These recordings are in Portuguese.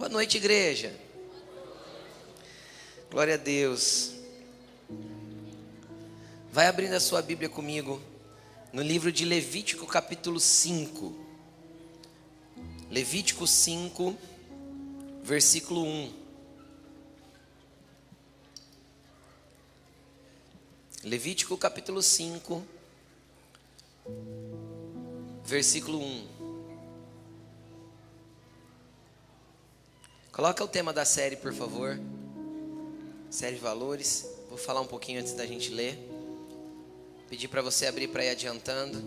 Boa noite, igreja. Glória a Deus. Vai abrindo a sua Bíblia comigo no livro de Levítico, capítulo 5. Levítico 5, versículo 1. Levítico, capítulo 5, versículo 1. Coloca o tema da série, por favor. Série Valores. Vou falar um pouquinho antes da gente ler. Pedir para você abrir para ir adiantando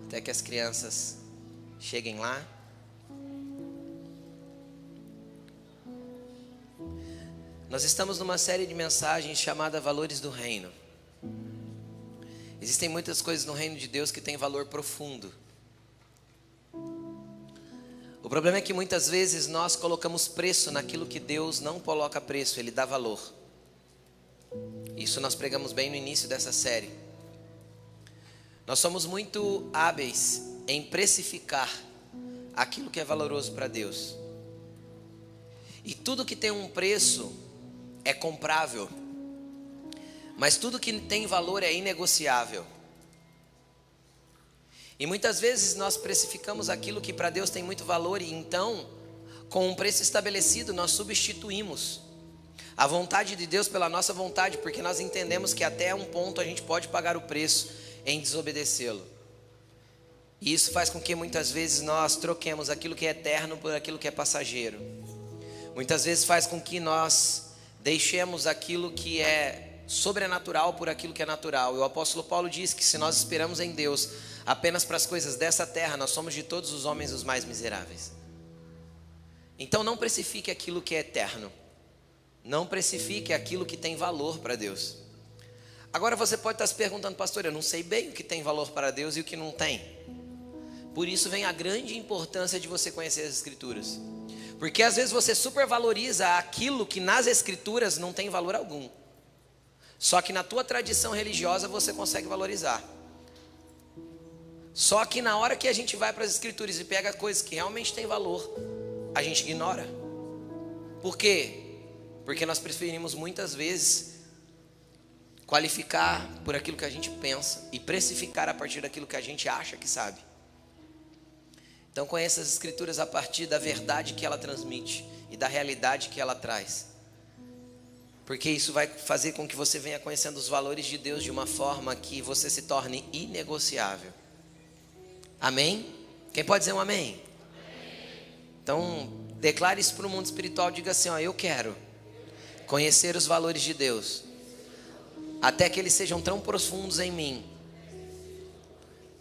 até que as crianças cheguem lá. Nós estamos numa série de mensagens chamada Valores do Reino. Existem muitas coisas no reino de Deus que têm valor profundo. O problema é que muitas vezes nós colocamos preço naquilo que Deus não coloca preço, Ele dá valor. Isso nós pregamos bem no início dessa série. Nós somos muito hábeis em precificar aquilo que é valoroso para Deus. E tudo que tem um preço é comprável, mas tudo que tem valor é inegociável. E muitas vezes nós precificamos aquilo que para Deus tem muito valor e então, com um preço estabelecido, nós substituímos a vontade de Deus pela nossa vontade, porque nós entendemos que até um ponto a gente pode pagar o preço em desobedecê-lo. E isso faz com que muitas vezes nós troquemos aquilo que é eterno por aquilo que é passageiro. Muitas vezes faz com que nós deixemos aquilo que é sobrenatural por aquilo que é natural. E o apóstolo Paulo diz que se nós esperamos em Deus apenas para as coisas dessa terra, nós somos de todos os homens os mais miseráveis. Então não precifique aquilo que é eterno. Não precifique aquilo que tem valor para Deus. Agora você pode estar se perguntando, pastor, eu não sei bem o que tem valor para Deus e o que não tem. Por isso vem a grande importância de você conhecer as Escrituras. Porque às vezes você supervaloriza aquilo que nas Escrituras não tem valor algum. Só que na tua tradição religiosa você consegue valorizar. Só que na hora que a gente vai para as Escrituras e pega coisas que realmente têm valor, a gente ignora. Por quê? Porque nós preferimos muitas vezes qualificar por aquilo que a gente pensa e precificar a partir daquilo que a gente acha que sabe. Então conheça as Escrituras a partir da verdade que ela transmite e da realidade que ela traz. Porque isso vai fazer com que você venha conhecendo os valores de Deus de uma forma que você se torne inegociável. Amém? Quem pode dizer um amém? Então, declare isso para o mundo espiritual. Diga assim, ó, eu quero conhecer os valores de Deus até que eles sejam tão profundos em mim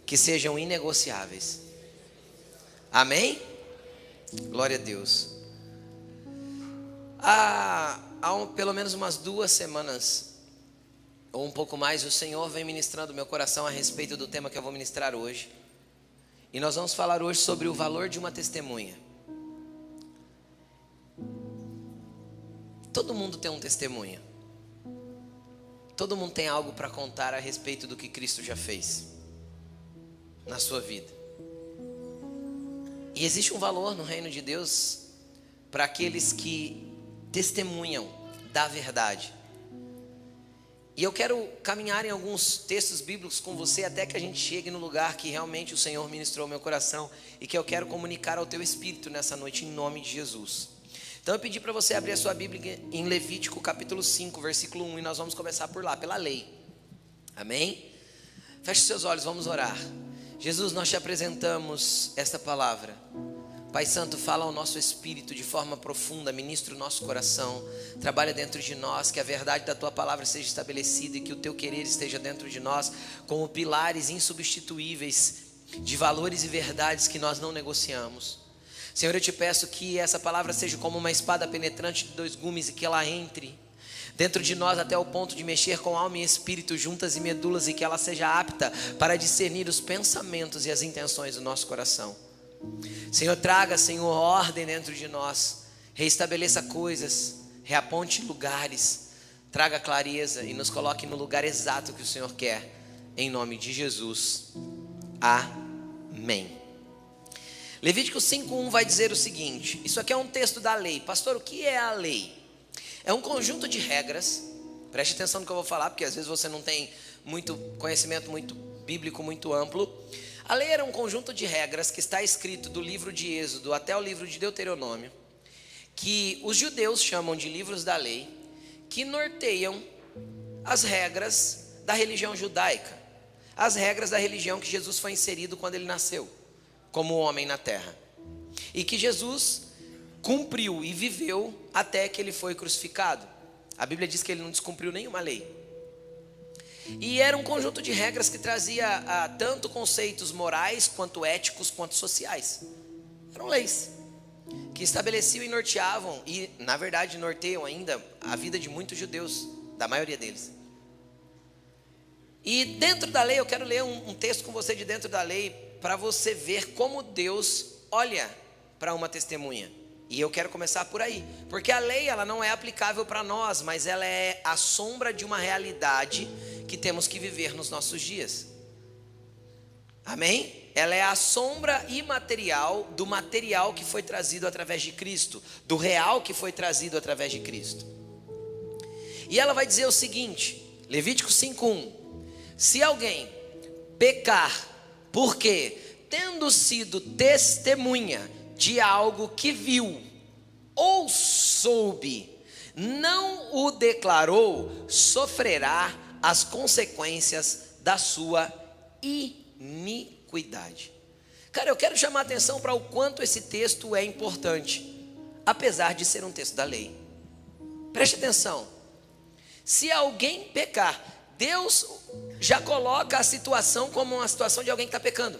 que sejam inegociáveis. Amém? Glória a Deus. Há pelo menos umas 2 semanas ou um pouco mais, o Senhor vem ministrando meu coração a respeito do tema que eu vou ministrar hoje. E nós vamos falar hoje sobre o valor de uma testemunha. Todo mundo tem um testemunho. Todo mundo tem algo para contar a respeito do que Cristo já fez na sua vida. E existe um valor no reino de Deus para aqueles que testemunham da verdade. E eu quero caminhar em alguns textos bíblicos com você até que a gente chegue no lugar que realmente o Senhor ministrou ao meu coração e que eu quero comunicar ao teu espírito nessa noite em nome de Jesus. Então eu pedi para você abrir a sua Bíblia em Levítico capítulo 5, versículo 1 e nós vamos começar por lá, pela lei. Amém? Feche seus olhos, vamos orar. Jesus, nós te apresentamos esta palavra. Pai Santo, fala ao nosso espírito de forma profunda, ministra o nosso coração, trabalha dentro de nós, que a verdade da tua palavra seja estabelecida e que o teu querer esteja dentro de nós como pilares insubstituíveis de valores e verdades que nós não negociamos. Senhor, eu te peço que essa palavra seja como uma espada penetrante de 2 gumes e que ela entre dentro de nós até o ponto de mexer com alma e espírito juntas e medulas e que ela seja apta para discernir os pensamentos e as intenções do nosso coração. Senhor, traga, Senhor, ordem dentro de nós, reestabeleça coisas, reaponte lugares, traga clareza e nos coloque no lugar exato que o Senhor quer, em nome de Jesus, amém. Levítico 5:1 vai dizer o seguinte, isso aqui é um texto da lei. Pastor, o que é a lei? É um conjunto de regras, preste atenção no que eu vou falar, porque às vezes você não tem muito conhecimento muito bíblico, muito amplo. A lei era um conjunto de regras que está escrito do livro de Êxodo até o livro de Deuteronômio, que os judeus chamam de livros da lei, que norteiam as regras da religião judaica, as regras da religião que Jesus foi inserido quando ele nasceu, como homem na terra, e que Jesus cumpriu e viveu até que ele foi crucificado. A Bíblia diz que ele não descumpriu nenhuma lei. E era um conjunto de regras que trazia tanto conceitos morais, quanto éticos, quanto sociais. Eram leis que estabeleciam e norteavam, e na verdade norteiam ainda a vida de muitos judeus, da maioria deles. E dentro da lei, eu quero ler um texto com você de dentro da lei, para você ver como Deus olha para uma testemunha. E eu quero começar por aí, porque a lei ela não é aplicável para nós, mas ela é a sombra de uma realidade que temos que viver nos nossos dias. Amém? Ela é a sombra imaterial do material que foi trazido através de Cristo, do real que foi trazido através de Cristo. E ela vai dizer o seguinte, Levítico 5:1: se alguém pecar, porque tendo sido testemunha de algo que viu ou soube, não o declarou, sofrerá as consequências da sua iniquidade. Cara, eu quero chamar a atenção para o quanto esse texto é importante, apesar de ser um texto da lei. Preste atenção. Se alguém pecar, Deus já coloca a situação como uma situação de alguém que está pecando.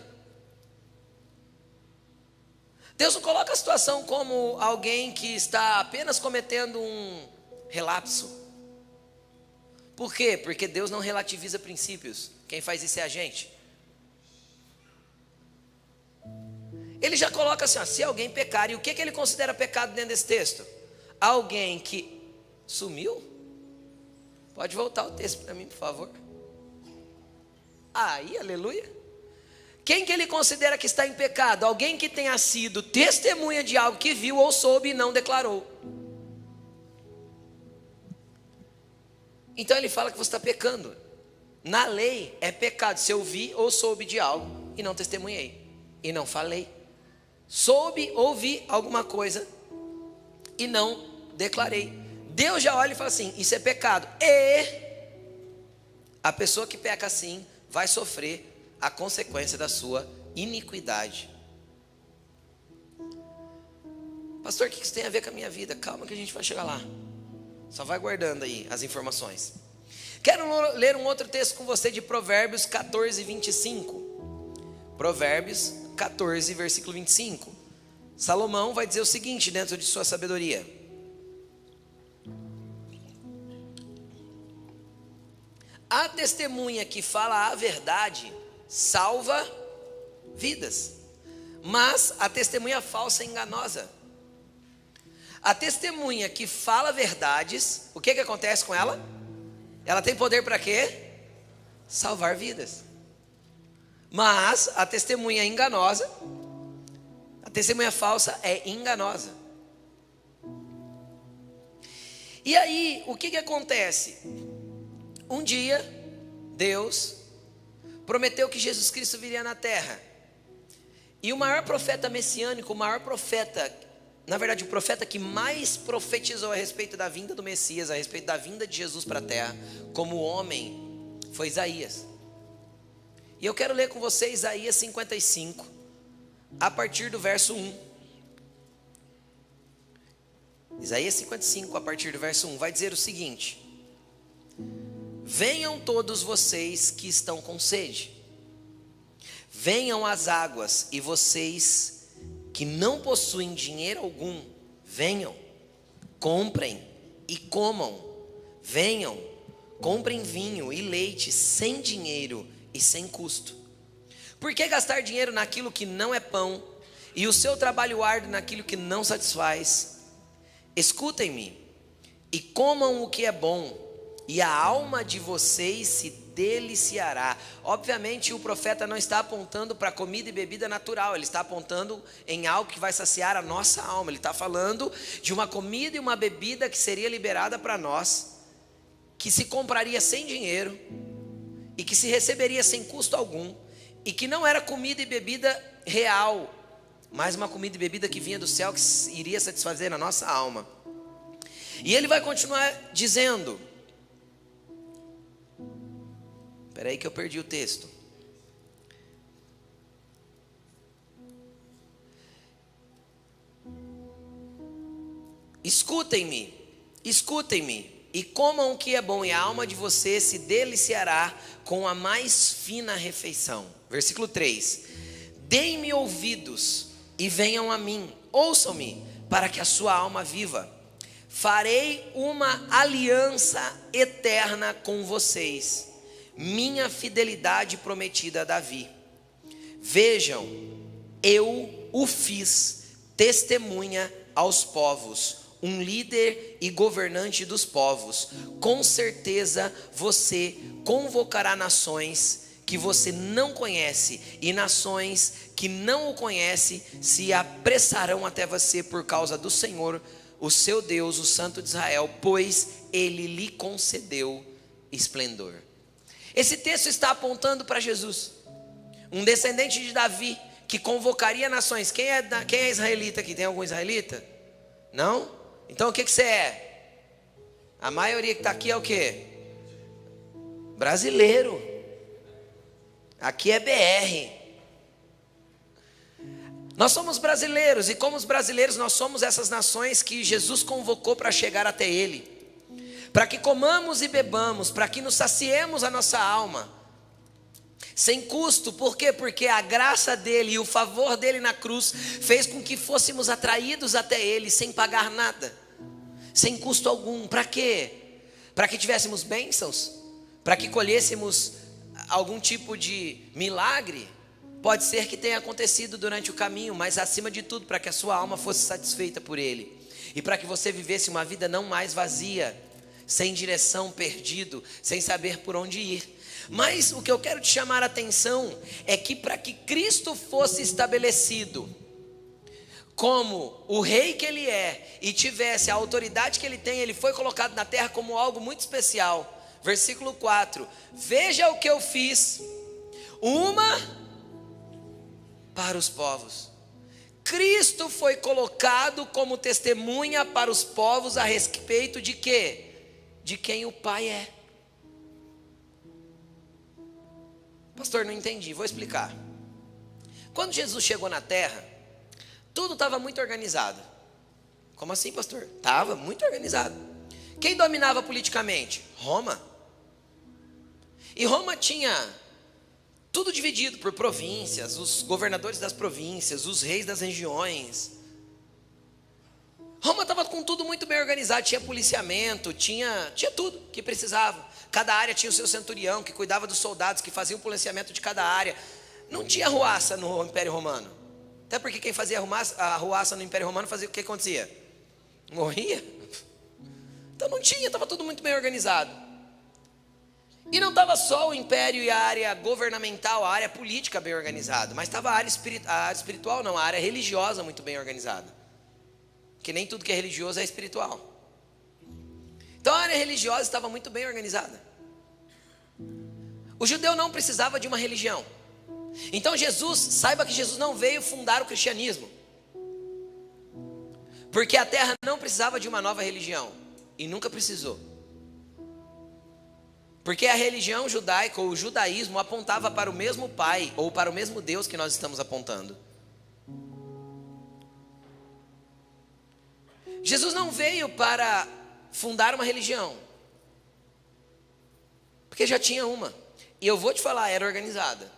Deus não coloca a situação como alguém que está apenas cometendo um relapso. Por quê? Porque Deus não relativiza princípios. Quem faz isso é a gente. Ele já coloca assim, ó, se alguém pecar. E o que ele considera pecado dentro desse texto? Alguém que sumiu? Pode voltar o texto para mim, por favor. Aí, aleluia. Quem que ele considera que está em pecado? Alguém que tenha sido testemunha de algo que viu ou soube e não declarou. Então ele fala que você está pecando. Na lei é pecado se eu vi ou soube de algo e não testemunhei, e não falei. Soube, ouvi alguma coisa e não declarei. Deus já olha e fala assim, isso é pecado. E a pessoa que peca assim vai sofrer a consequência da sua iniquidade. Pastor, o que isso tem a ver com a minha vida? Calma que a gente vai chegar lá. Só vai guardando aí as informações. Quero ler um outro texto com você de Provérbios 14, 25. Provérbios 14, versículo 25. Salomão vai dizer o seguinte dentro de sua sabedoria: a testemunha que fala a verdade salva vidas, mas a testemunha falsa é enganosa. A testemunha que fala verdades, o que acontece com ela? Ela tem poder para quê? Salvar vidas. Mas a testemunha enganosa, a testemunha falsa é enganosa. E aí, o que acontece? Um dia, Deus prometeu que Jesus Cristo viria na terra. E o maior profeta messiânico, o maior profeta, na verdade o profeta que mais profetizou a respeito da vinda do Messias, a respeito da vinda de Jesus para a terra, como homem, foi Isaías. E eu quero ler com você Isaías 55, a partir do verso 1. Isaías 55, a partir do verso 1, vai dizer o seguinte: venham todos vocês que estão com sede, venham às águas, e vocês que não possuem dinheiro algum, venham, comprem e comam. Venham, comprem vinho e leite sem dinheiro e sem custo. Por que gastar dinheiro naquilo que não é pão, e o seu trabalho árduo naquilo que não satisfaz? Escutem-me e comam o que é bom, e a alma de vocês se deliciará. Obviamente o profeta não está apontando para comida e bebida natural, ele está apontando em algo que vai saciar a nossa alma. Ele está falando de uma comida e uma bebida que seria liberada para nós, que se compraria sem dinheiro e que se receberia sem custo algum, e que não era comida e bebida real, mas uma comida e bebida que vinha do céu, que iria satisfazer a nossa alma. E ele vai continuar dizendo, espera aí que eu perdi o texto. Escutem-me, e comam o que é bom, e a alma de você se deliciará com a mais fina refeição. Versículo 3: deem-me ouvidos e venham a mim, ouçam-me, para que a sua alma viva. Farei uma aliança eterna com vocês, minha fidelidade prometida a Davi. Vejam, eu o fiz testemunha aos povos, um líder e governante dos povos. Com certeza você convocará nações que você não conhece, e nações que não o conhecem se apressarão até você por causa do Senhor, o seu Deus, o Santo de Israel, pois ele lhe concedeu esplendor. Esse texto está apontando para Jesus, um descendente de Davi, que convocaria nações. Quem é israelita aqui? Tem algum israelita? Não? Então o que você é? A maioria que está aqui é o quê? Brasileiro. Aqui é BR. Nós somos brasileiros, e como os brasileiros nós somos essas nações que Jesus convocou para chegar até Ele, para que comamos e bebamos, para que nos saciemos a nossa alma, sem custo. Por quê? Porque a graça dEle e o favor dEle na cruz fez com que fôssemos atraídos até Ele, sem pagar nada, sem custo algum. Para quê? Para que tivéssemos bênçãos, para que colhêssemos algum tipo de milagre. Pode ser que tenha acontecido durante o caminho, mas acima de tudo, para que a sua alma fosse satisfeita por Ele, e para que você vivesse uma vida não mais vazia, sem direção, perdido, sem saber por onde ir. Mas o que eu quero te chamar a atenção é que para que Cristo fosse estabelecido como o rei que Ele é, e tivesse a autoridade que Ele tem, Ele foi colocado na terra como algo muito especial. Versículo 4: veja o que eu fiz, uma para os povos. Cristo foi colocado como testemunha para os povos a respeito de quê? De quem o Pai é. Pastor, não entendi, vou explicar. Quando Jesus chegou na terra, tudo estava muito organizado. Como assim, pastor? Estava muito organizado. Quem dominava politicamente? Roma. E Roma tinha tudo dividido por províncias, os governadores das províncias, os reis das regiões. Roma estava com tudo muito bem organizado, tinha policiamento, tinha tudo que precisava. Cada área tinha o seu centurião, que cuidava dos soldados, que fazia o policiamento de cada área. Não tinha arruaça no Império Romano. Até porque quem fazia a arruaça no Império Romano, fazia o que acontecia? Morria. Então não tinha, estava tudo muito bem organizado. E não estava só o império e a área governamental, a área política bem organizada, mas estava a área espiritual não, a área religiosa muito bem organizada. Porque nem tudo que é religioso é espiritual. Então a área religiosa estava muito bem organizada. O judeu não precisava de uma religião. Então saiba que Jesus não veio fundar o cristianismo, porque a terra não precisava de uma nova religião, e nunca precisou. Porque a religião judaica, ou o judaísmo, apontava para o mesmo Pai, ou para o mesmo Deus que nós estamos apontando. Jesus não veio para fundar uma religião, porque já tinha uma. E eu vou te falar, era organizada.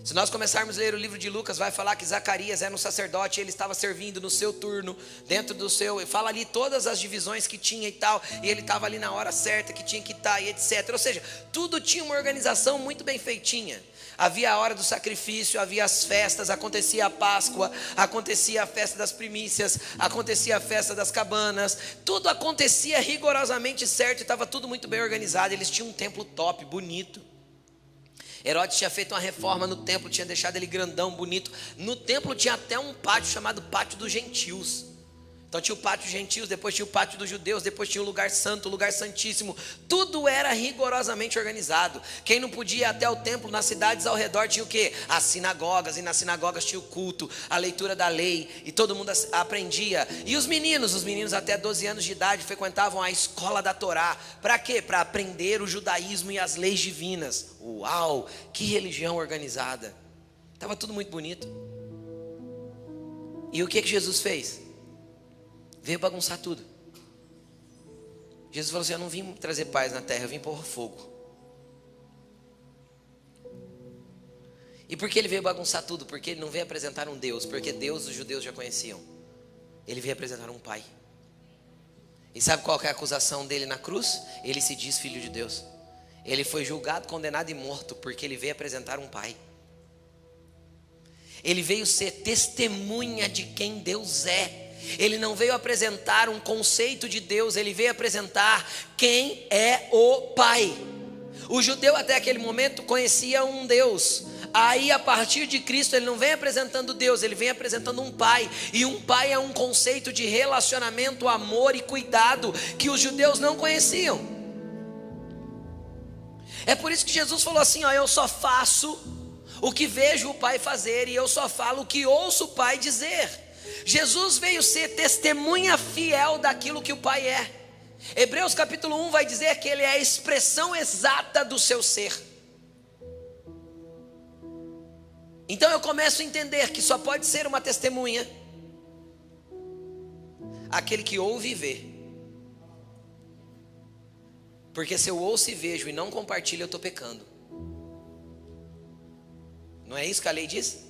Se nós começarmos a ler o livro de Lucas, vai falar que Zacarias era um sacerdote, ele estava servindo no seu turno, dentro do seu, fala ali todas as divisões que tinha e tal, e ele estava ali na hora certa que tinha que estar, e etc. Ou seja, tudo tinha uma organização muito bem feitinha. Havia a hora do sacrifício, havia as festas, acontecia a Páscoa, acontecia a festa das primícias, acontecia a festa das cabanas, tudo acontecia rigorosamente certo, e estava tudo muito bem organizado. Eles tinham um templo top, bonito. Herodes tinha feito uma reforma no templo, tinha deixado ele grandão, bonito. No templo tinha até um pátio chamado Pátio dos Gentios. Então tinha o pátio dos gentios, depois tinha o pátio dos judeus, depois tinha o lugar santo, o lugar santíssimo. Tudo era rigorosamente organizado. Quem não podia ir até o templo, nas cidades ao redor tinha o quê? As sinagogas, e nas sinagogas tinha o culto, a leitura da lei, e todo mundo aprendia. E os meninos até 12 anos de idade frequentavam a escola da Torá. Para quê? Para aprender o judaísmo e as leis divinas. Uau, que religião organizada. Estava tudo muito bonito. E o que Jesus fez? Veio bagunçar tudo. Jesus falou assim: eu não vim trazer paz na terra, eu vim pôr fogo. E por que ele veio bagunçar tudo? Porque ele não veio apresentar um Deus, porque Deus os judeus já conheciam. Ele veio apresentar um pai. E sabe qual que é a acusação dele na cruz? Ele se diz filho de Deus. Ele foi julgado, condenado e morto porque ele veio apresentar um pai. Ele veio ser testemunha de quem Deus é. Ele não veio apresentar um conceito de Deus, ele veio apresentar quem é o Pai. O judeu até aquele momento conhecia um Deus. Aí a partir de Cristo ele não vem apresentando Deus, ele vem apresentando um Pai. E um Pai é um conceito de relacionamento, amor e cuidado que os judeus não conheciam. É por isso que Jesus falou assim: ó, eu só faço o que vejo o Pai fazer, e eu só falo o que ouço o Pai dizer. Jesus veio ser testemunha fiel daquilo que o Pai é. Hebreus capítulo 1 vai dizer que Ele é a expressão exata do seu ser. Então eu começo a entender que só pode ser uma testemunha aquele que ouve e vê. Porque se eu ouço e vejo e não compartilho, eu estou pecando. Não é isso que a lei diz?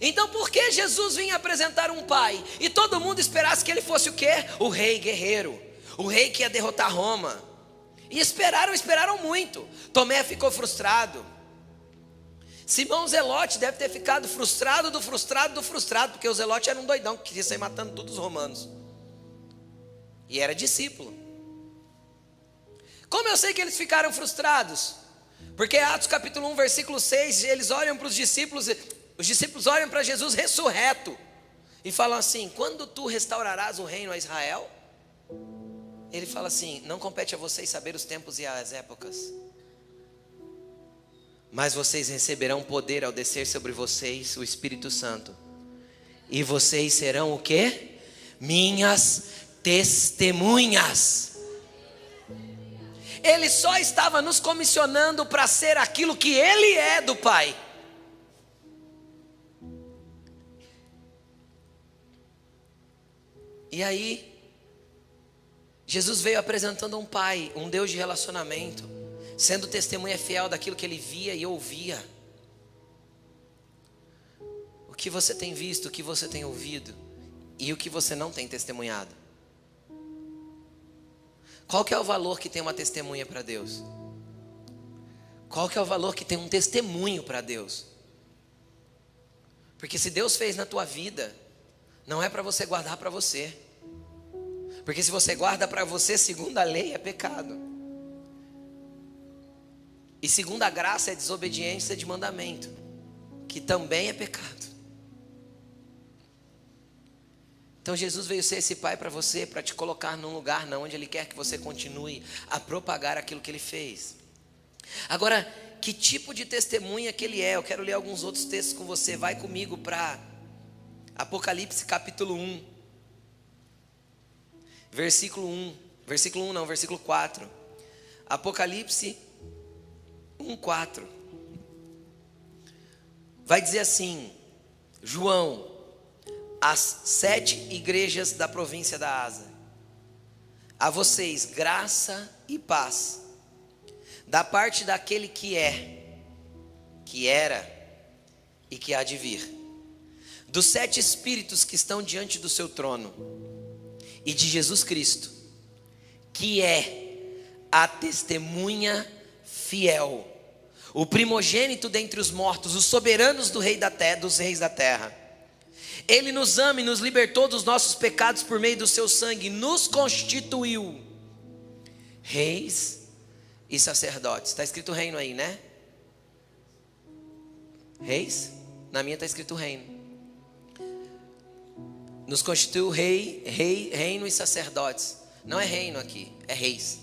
Então por que Jesus vinha apresentar um pai e todo mundo esperasse que ele fosse o quê? O rei guerreiro, o rei que ia derrotar Roma. E esperaram muito. Tomé ficou frustrado. Simão Zelote deve ter ficado frustrado, porque o Zelote era um doidão que queria sair matando todos os romanos. E era discípulo. Como eu sei que eles ficaram frustrados? Porque Atos capítulo 1 versículo 6, eles olham para os discípulos olham para Jesus ressurreto e falam assim: quando tu restaurarás o reino a Israel? Ele fala assim: não compete a vocês saber os tempos e as épocas, mas vocês receberão poder ao descer sobre vocês o Espírito Santo, e vocês serão o quê? Minhas testemunhas. Ele só estava nos comissionando para ser aquilo que Ele é do Pai. E aí, Jesus veio apresentando um Pai, um Deus de relacionamento, sendo testemunha fiel daquilo que Ele via e ouvia. O que você tem visto, o que você tem ouvido e o que você não tem testemunhado? Qual que é o valor que tem uma testemunha para Deus? Qual que é o valor que tem um testemunho para Deus? Porque se Deus fez na tua vida, não é para você guardar para você. Porque se você guarda para você, segundo a lei, é pecado. E segundo a graça, é desobediência de mandamento, que também é pecado. Então Jesus veio ser esse pai para você, para te colocar num lugar onde Ele quer que você continue a propagar aquilo que Ele fez. Agora, que tipo de testemunha que Ele é? Eu quero ler alguns outros textos com você. Vai comigo para Apocalipse capítulo 1. Versículo 4. Apocalipse 1:4. Vai dizer assim: João, as 7 igrejas da província da Ásia, a vocês graça e paz, da parte daquele que é, que era e que há de vir, dos 7 espíritos que estão diante do seu trono e de Jesus Cristo, que é a testemunha fiel, o primogênito dentre os mortos, os soberanos do rei da terra, dos reis da terra. Ele nos ama e nos libertou dos nossos pecados por meio do seu sangue, nos constituiu reis e sacerdotes. Está escrito reino aí, né? Reis? Na minha está escrito reino. Nos constituiu reino e sacerdotes. Não é reino aqui, é reis.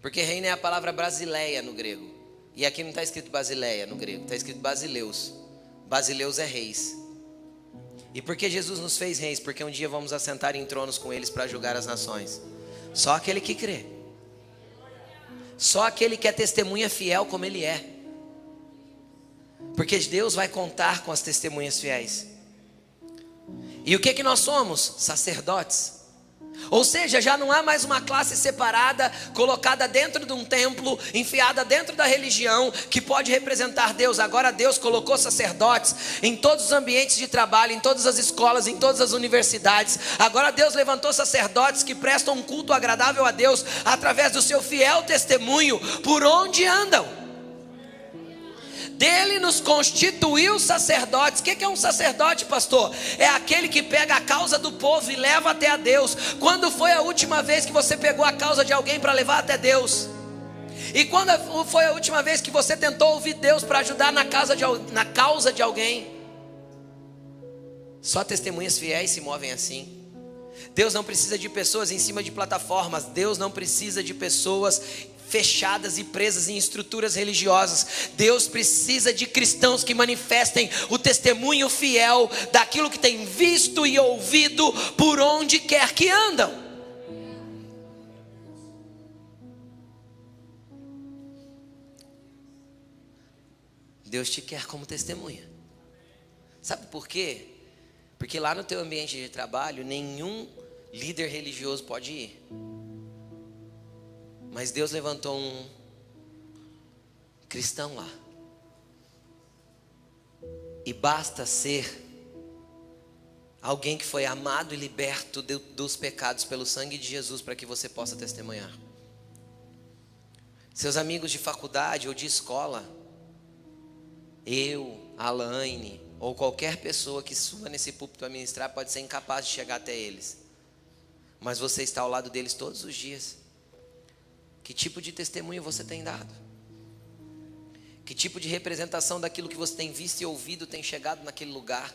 Porque reino é a palavra brasileia no grego. E aqui não está escrito basileia no grego, está escrito basileus. Basileus é reis. E por que Jesus nos fez reis? Porque um dia vamos assentar em tronos com eles para julgar as nações. Só aquele que crê. Só aquele que é testemunha fiel como ele é. Porque Deus vai contar com as testemunhas fiéis. E o que nós somos? Sacerdotes. Ou seja, já não há mais uma classe separada, colocada dentro de um templo, enfiada dentro da religião, que pode representar Deus. Agora Deus colocou sacerdotes em todos os ambientes de trabalho, em todas as escolas, em todas as universidades. Agora Deus levantou sacerdotes que prestam um culto agradável a Deus, através do seu fiel testemunho, por onde andam. Dele nos constituiu sacerdotes. O que é um sacerdote, pastor? É aquele que pega a causa do povo e leva até a Deus. Quando foi a última vez que você pegou a causa de alguém para levar até Deus? E quando foi a última vez que você tentou ouvir Deus para ajudar na causa de alguém? Só testemunhas fiéis se movem assim. Deus não precisa de pessoas em cima de plataformas. Deus não precisa de pessoas fechadas e presas em estruturas religiosas. Deus precisa de cristãos que manifestem o testemunho fiel daquilo que tem visto e ouvido por onde quer que andam. Deus te quer como testemunha. Sabe por quê? Porque lá no teu ambiente de trabalho nenhum líder religioso pode ir. Mas Deus levantou um cristão lá. E basta ser alguém que foi amado e liberto dos pecados pelo sangue de Jesus para que você possa testemunhar. Seus amigos de faculdade ou de escola, eu, a Alaine, ou qualquer pessoa que suba nesse púlpito a ministrar pode ser incapaz de chegar até eles. Mas você está ao lado deles todos os dias. Que tipo de testemunho você tem dado? Que tipo de representação daquilo que você tem visto e ouvido tem chegado naquele lugar?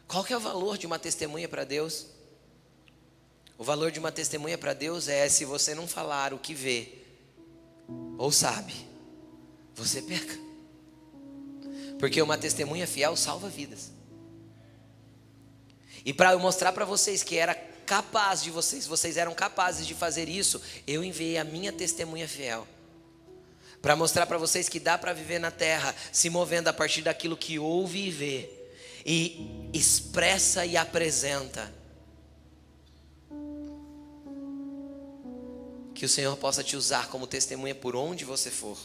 Qual que é o valor de uma testemunha para Deus? O valor de uma testemunha para Deus é se você não falar o que vê ou sabe, você peca. Porque uma testemunha fiel salva vidas. E para eu mostrar para vocês que era capaz de vocês eram capazes de fazer isso, eu enviei a minha testemunha fiel. Para mostrar para vocês que dá para viver na terra, se movendo a partir daquilo que ouve e vê, e expressa e apresenta. Que o Senhor possa te usar como testemunha por onde você for.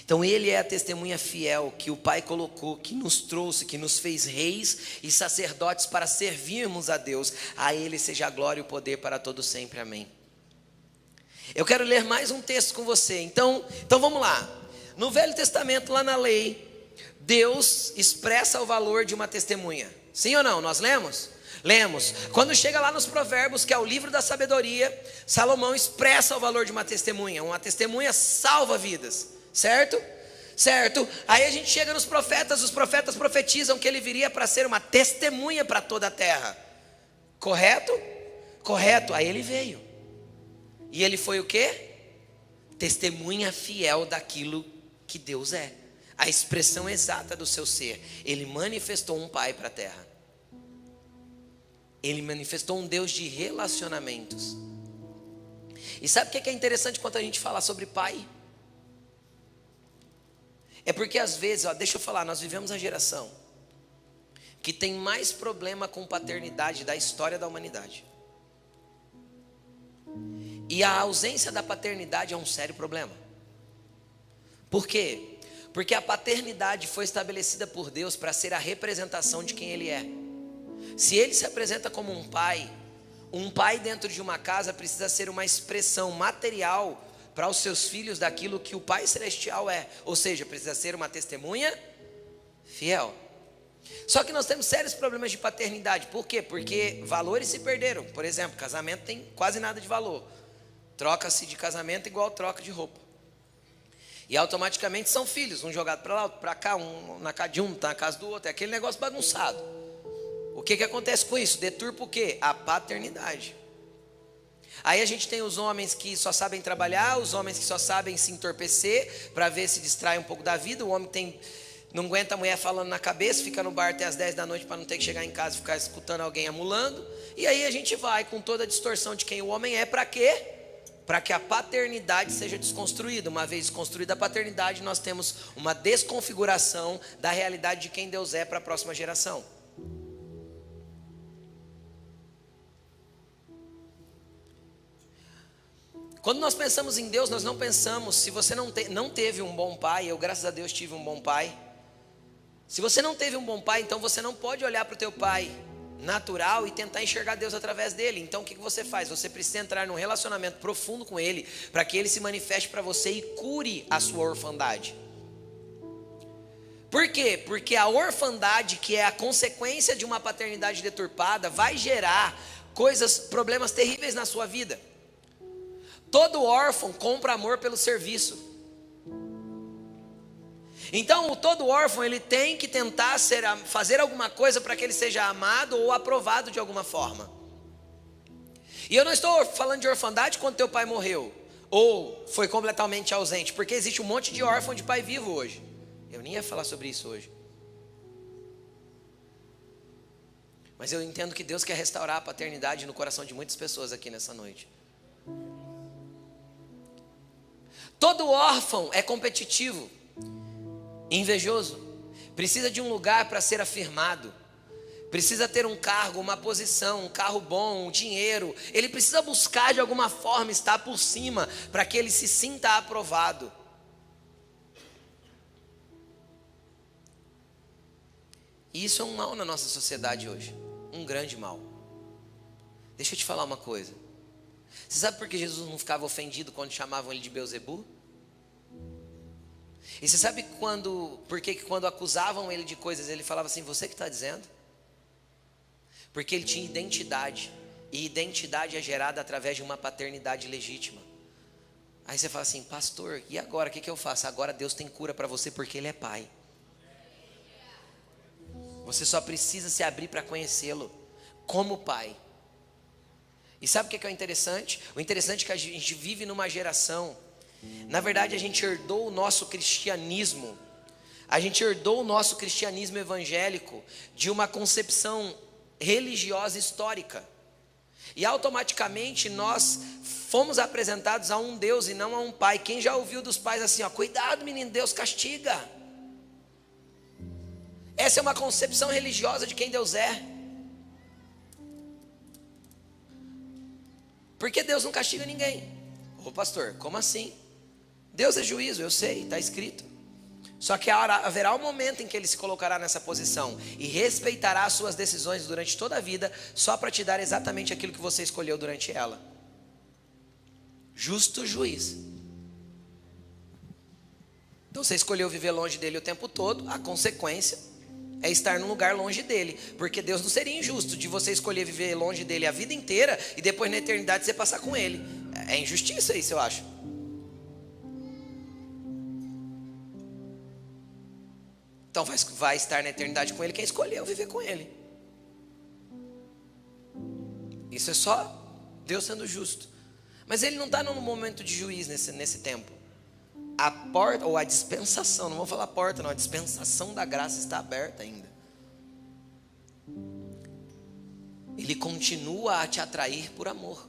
Então Ele é a testemunha fiel que o Pai colocou, que nos trouxe, que nos fez reis e sacerdotes para servirmos a Deus. A Ele seja a glória e o poder para todo sempre, amém. Eu quero ler mais um texto com você, então vamos lá. No Velho Testamento, lá na lei, Deus expressa o valor de uma testemunha. Sim ou não? Nós lemos? Lemos. Quando chega lá nos Provérbios, que é o livro da sabedoria, Salomão expressa o valor de uma testemunha. Uma testemunha salva vidas. Certo? Certo? Aí a gente chega nos profetas, os profetas profetizam que ele viria para ser uma testemunha para toda a terra. Correto? Correto. Aí ele veio. E ele foi o quê? Testemunha fiel daquilo que Deus é. A expressão exata do seu ser. Ele manifestou um pai para a terra. Ele manifestou um Deus de relacionamentos. E sabe o que é interessante quando a gente fala sobre pai? É porque às vezes, deixa eu falar, nós vivemos a geração que tem mais problema com paternidade da história da humanidade. E a ausência da paternidade é um sério problema. Por quê? Porque a paternidade foi estabelecida por Deus para ser a representação de quem Ele é. Se Ele se apresenta como um pai dentro de uma casa precisa ser uma expressão material para os seus filhos daquilo que o Pai Celestial é. Ou seja, precisa ser uma testemunha fiel. Só que nós temos sérios problemas de paternidade. Por quê? Porque valores se perderam. Por exemplo, casamento tem quase nada de valor. Troca-se de casamento igual troca de roupa. E automaticamente são filhos, um jogado para lá, outro para cá, um na casa de um, tá na casa do outro. É aquele negócio bagunçado. O que acontece com isso? Deturpa o quê? A paternidade. Aí a gente tem os homens que só sabem trabalhar, os homens que só sabem se entorpecer para ver se distrai um pouco da vida. O homem não aguenta a mulher falando na cabeça, fica no bar até as 10 da noite para não ter que chegar em casa e ficar escutando alguém amulando. E aí a gente vai com toda a distorção de quem o homem é, para quê? Para que a paternidade seja desconstruída. Uma vez desconstruída a paternidade, nós temos uma desconfiguração da realidade de quem Deus é para a próxima geração. Quando nós pensamos em Deus, nós não pensamos, se você não teve um bom pai, eu graças a Deus tive um bom pai. Se você não teve um bom pai, então você não pode olhar para o teu pai natural e tentar enxergar Deus através dele. Então o que você faz? Você precisa entrar num relacionamento profundo com ele, para que ele se manifeste para você e cure a sua orfandade. Por quê? Porque a orfandade, que é a consequência de uma paternidade deturpada, vai gerar problemas terríveis na sua vida. Todo órfão compra amor pelo serviço. Então, todo órfão, ele tem que tentar fazer alguma coisa para que ele seja amado ou aprovado de alguma forma. E eu não estou falando de orfandade quando teu pai morreu ou foi completamente ausente, porque existe um monte de órfão de pai vivo hoje. Eu nem ia falar sobre isso hoje. Mas eu entendo que Deus quer restaurar a paternidade no coração de muitas pessoas aqui nessa noite. Todo órfão é competitivo, invejoso, precisa de um lugar para ser afirmado, precisa ter um cargo, uma posição, um carro bom, um dinheiro. Ele precisa buscar de alguma forma estar por cima, para que ele se sinta aprovado. E isso é um mal na nossa sociedade hoje, um grande mal. Deixa eu te falar uma coisa. Você sabe por que Jesus não ficava ofendido quando chamavam ele de Beelzebu? E você sabe por que quando acusavam ele de coisas, ele falava assim: você que está dizendo? Porque ele tinha identidade. E identidade é gerada através de uma paternidade legítima. Aí você fala assim: pastor, e agora o que eu faço? Agora Deus tem cura para você porque Ele é Pai. Você só precisa se abrir para conhecê-lo como Pai. E sabe o que é o interessante? O interessante é que a gente vive numa geração, na verdade a gente herdou o nosso cristianismo, evangélico de uma concepção religiosa histórica. E automaticamente nós fomos apresentados a um Deus e não a um pai. Quem já ouviu dos pais assim, ó, cuidado menino, Deus castiga. Essa é uma concepção religiosa de quem Deus é. Porque Deus não castiga ninguém. Ô pastor, como assim? Deus é juízo, eu sei, está escrito. Só que haverá um momento em que Ele se colocará nessa posição e respeitará as suas decisões durante toda a vida, só para te dar exatamente aquilo que você escolheu durante ela. Justo juiz. Então você escolheu viver longe dele o tempo todo, a consequência é estar num lugar longe dele, porque Deus não seria injusto de você escolher viver longe dele a vida inteira e depois na eternidade você passar com ele. É injustiça isso, eu acho. Então vai estar na eternidade com ele quem escolheu viver com ele. Isso é só Deus sendo justo. Mas ele não está num momento de juiz nesse tempo. A porta, ou a dispensação, não vou falar porta não, a dispensação da graça está aberta ainda. Ele continua a te atrair por amor.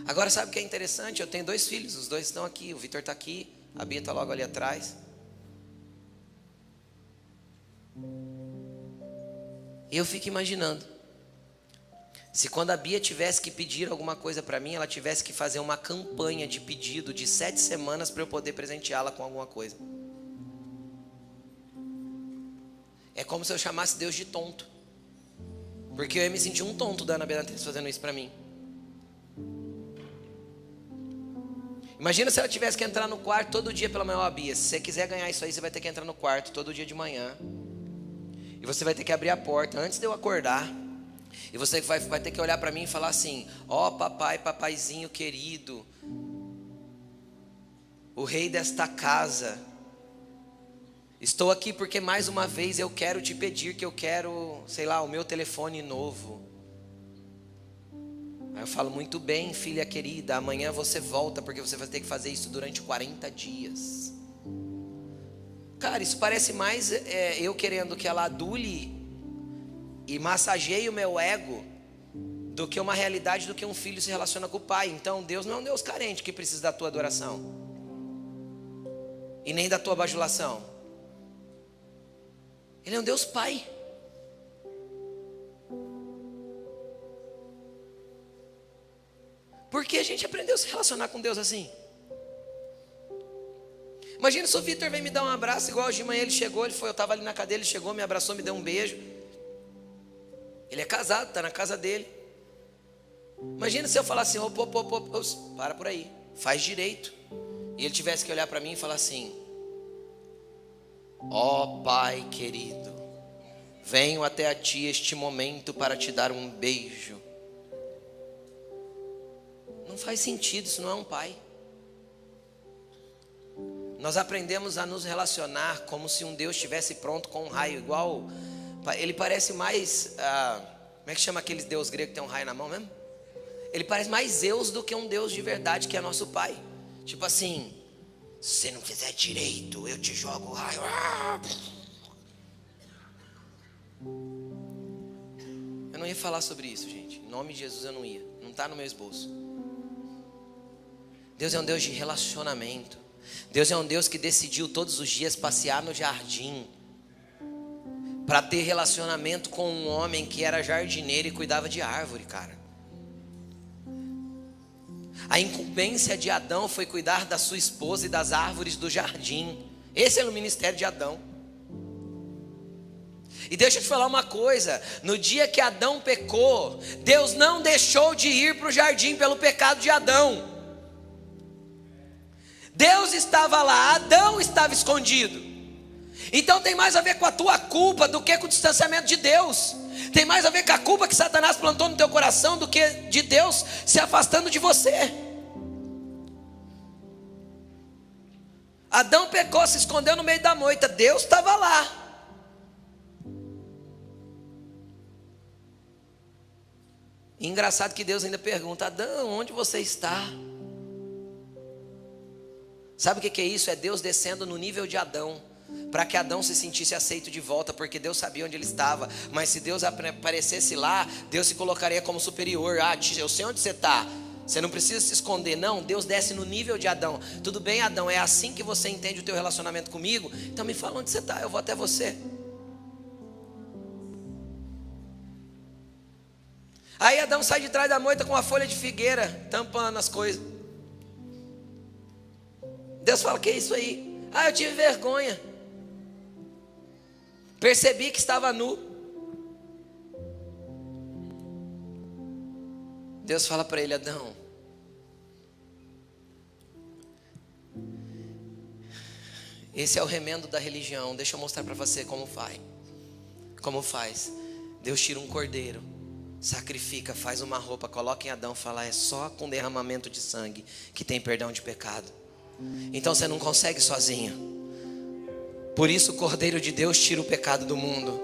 Agora sabe o que é interessante? Eu tenho 2 filhos, os 2 estão aqui, o Vitor está aqui, a Bia está logo ali atrás. E eu fico imaginando, Se quando a Bia tivesse que pedir alguma coisa para mim, ela tivesse que fazer uma campanha de pedido de 7 semanas para eu poder presenteá-la com alguma coisa. É como se eu chamasse Deus de tonto, porque eu ia me sentir um tonto da Ana Beatriz fazendo isso para mim. Imagina se ela tivesse que entrar no quarto todo dia pela manhã. Bia, se você quiser ganhar isso aí, você vai ter que entrar no quarto todo dia de manhã. E você vai ter que abrir a porta antes de eu acordar. E você vai ter que olhar para mim e falar assim: ó papai, papaizinho querido, o rei desta casa, estou aqui porque mais uma vez eu quero te pedir que eu quero, sei lá, o meu telefone novo. Aí eu falo: muito bem, filha querida, amanhã você volta, porque você vai ter que fazer isso durante 40 dias. Cara, isso parece mais eu querendo que ela adule e massageie o meu ego do que uma realidade, do que um filho se relaciona com o pai. Então Deus não é um Deus carente que precisa da tua adoração e nem da tua bajulação. Ele é um Deus pai. Por que a gente aprendeu a se relacionar com Deus assim? Imagina se o Vitor vem me dar um abraço, igual hoje de manhã ele chegou, eu estava ali na cadeira, ele chegou, me abraçou, me deu um beijo. Ele é casado, está na casa dele. Imagina se eu falasse assim: para por aí, faz direito. E ele tivesse que olhar para mim e falar assim: ó Pai querido, venho até a ti este momento para te dar um beijo. Não faz sentido, isso não é um pai. Nós aprendemos a nos relacionar como se um Deus estivesse pronto com um raio igual. Ele parece mais, como é que chama aquele Deus grego que tem um raio na mão mesmo? Ele parece mais Zeus do que um Deus de verdade que é nosso pai. Tipo assim: se você não fizer direito, eu te jogo o raio. Eu não ia falar sobre isso, gente. Em nome de Jesus eu não ia. Não está no meu esboço. Deus é um Deus de relacionamento. Deus é um Deus que decidiu todos os dias passear no jardim para ter relacionamento com um homem que era jardineiro e cuidava de árvore, cara. A incumbência de Adão foi cuidar da sua esposa e das árvores do jardim. Esse era o ministério de Adão. E deixa eu te falar uma coisa: no dia que Adão pecou, Deus não deixou de ir para o jardim pelo pecado de Adão. Deus estava lá, Adão estava escondido. Então tem mais a ver com a tua culpa do que com o distanciamento de Deus. Tem mais a ver com a culpa que Satanás plantou no teu coração do que de Deus se afastando de você. Adão pecou, se escondeu no meio da moita, Deus estava lá. E engraçado que Deus ainda pergunta: Adão, onde você está? Sabe o que é isso? É Deus descendo no nível de Adão, para que Adão se sentisse aceito de volta, porque Deus sabia onde ele estava. Mas se Deus aparecesse lá, Deus se colocaria como superior. Eu sei onde você está, você não precisa se esconder. Não, Deus desce no nível de Adão. Tudo bem, Adão, é assim que você entende o teu relacionamento comigo? Então me fala onde você está, eu vou até você. Aí Adão sai de trás da moita com uma folha de figueira, tampando as coisas. Deus fala: que é isso aí? Eu tive vergonha, percebi que estava nu. Deus fala para ele: Adão, esse é o remendo da religião. Deixa eu mostrar para você como faz. Deus tira um cordeiro, sacrifica, faz uma roupa, coloca em Adão, fala: é só com derramamento de sangue que tem perdão de pecado. Então você não consegue sozinho. Por isso o Cordeiro de Deus tira o pecado do mundo.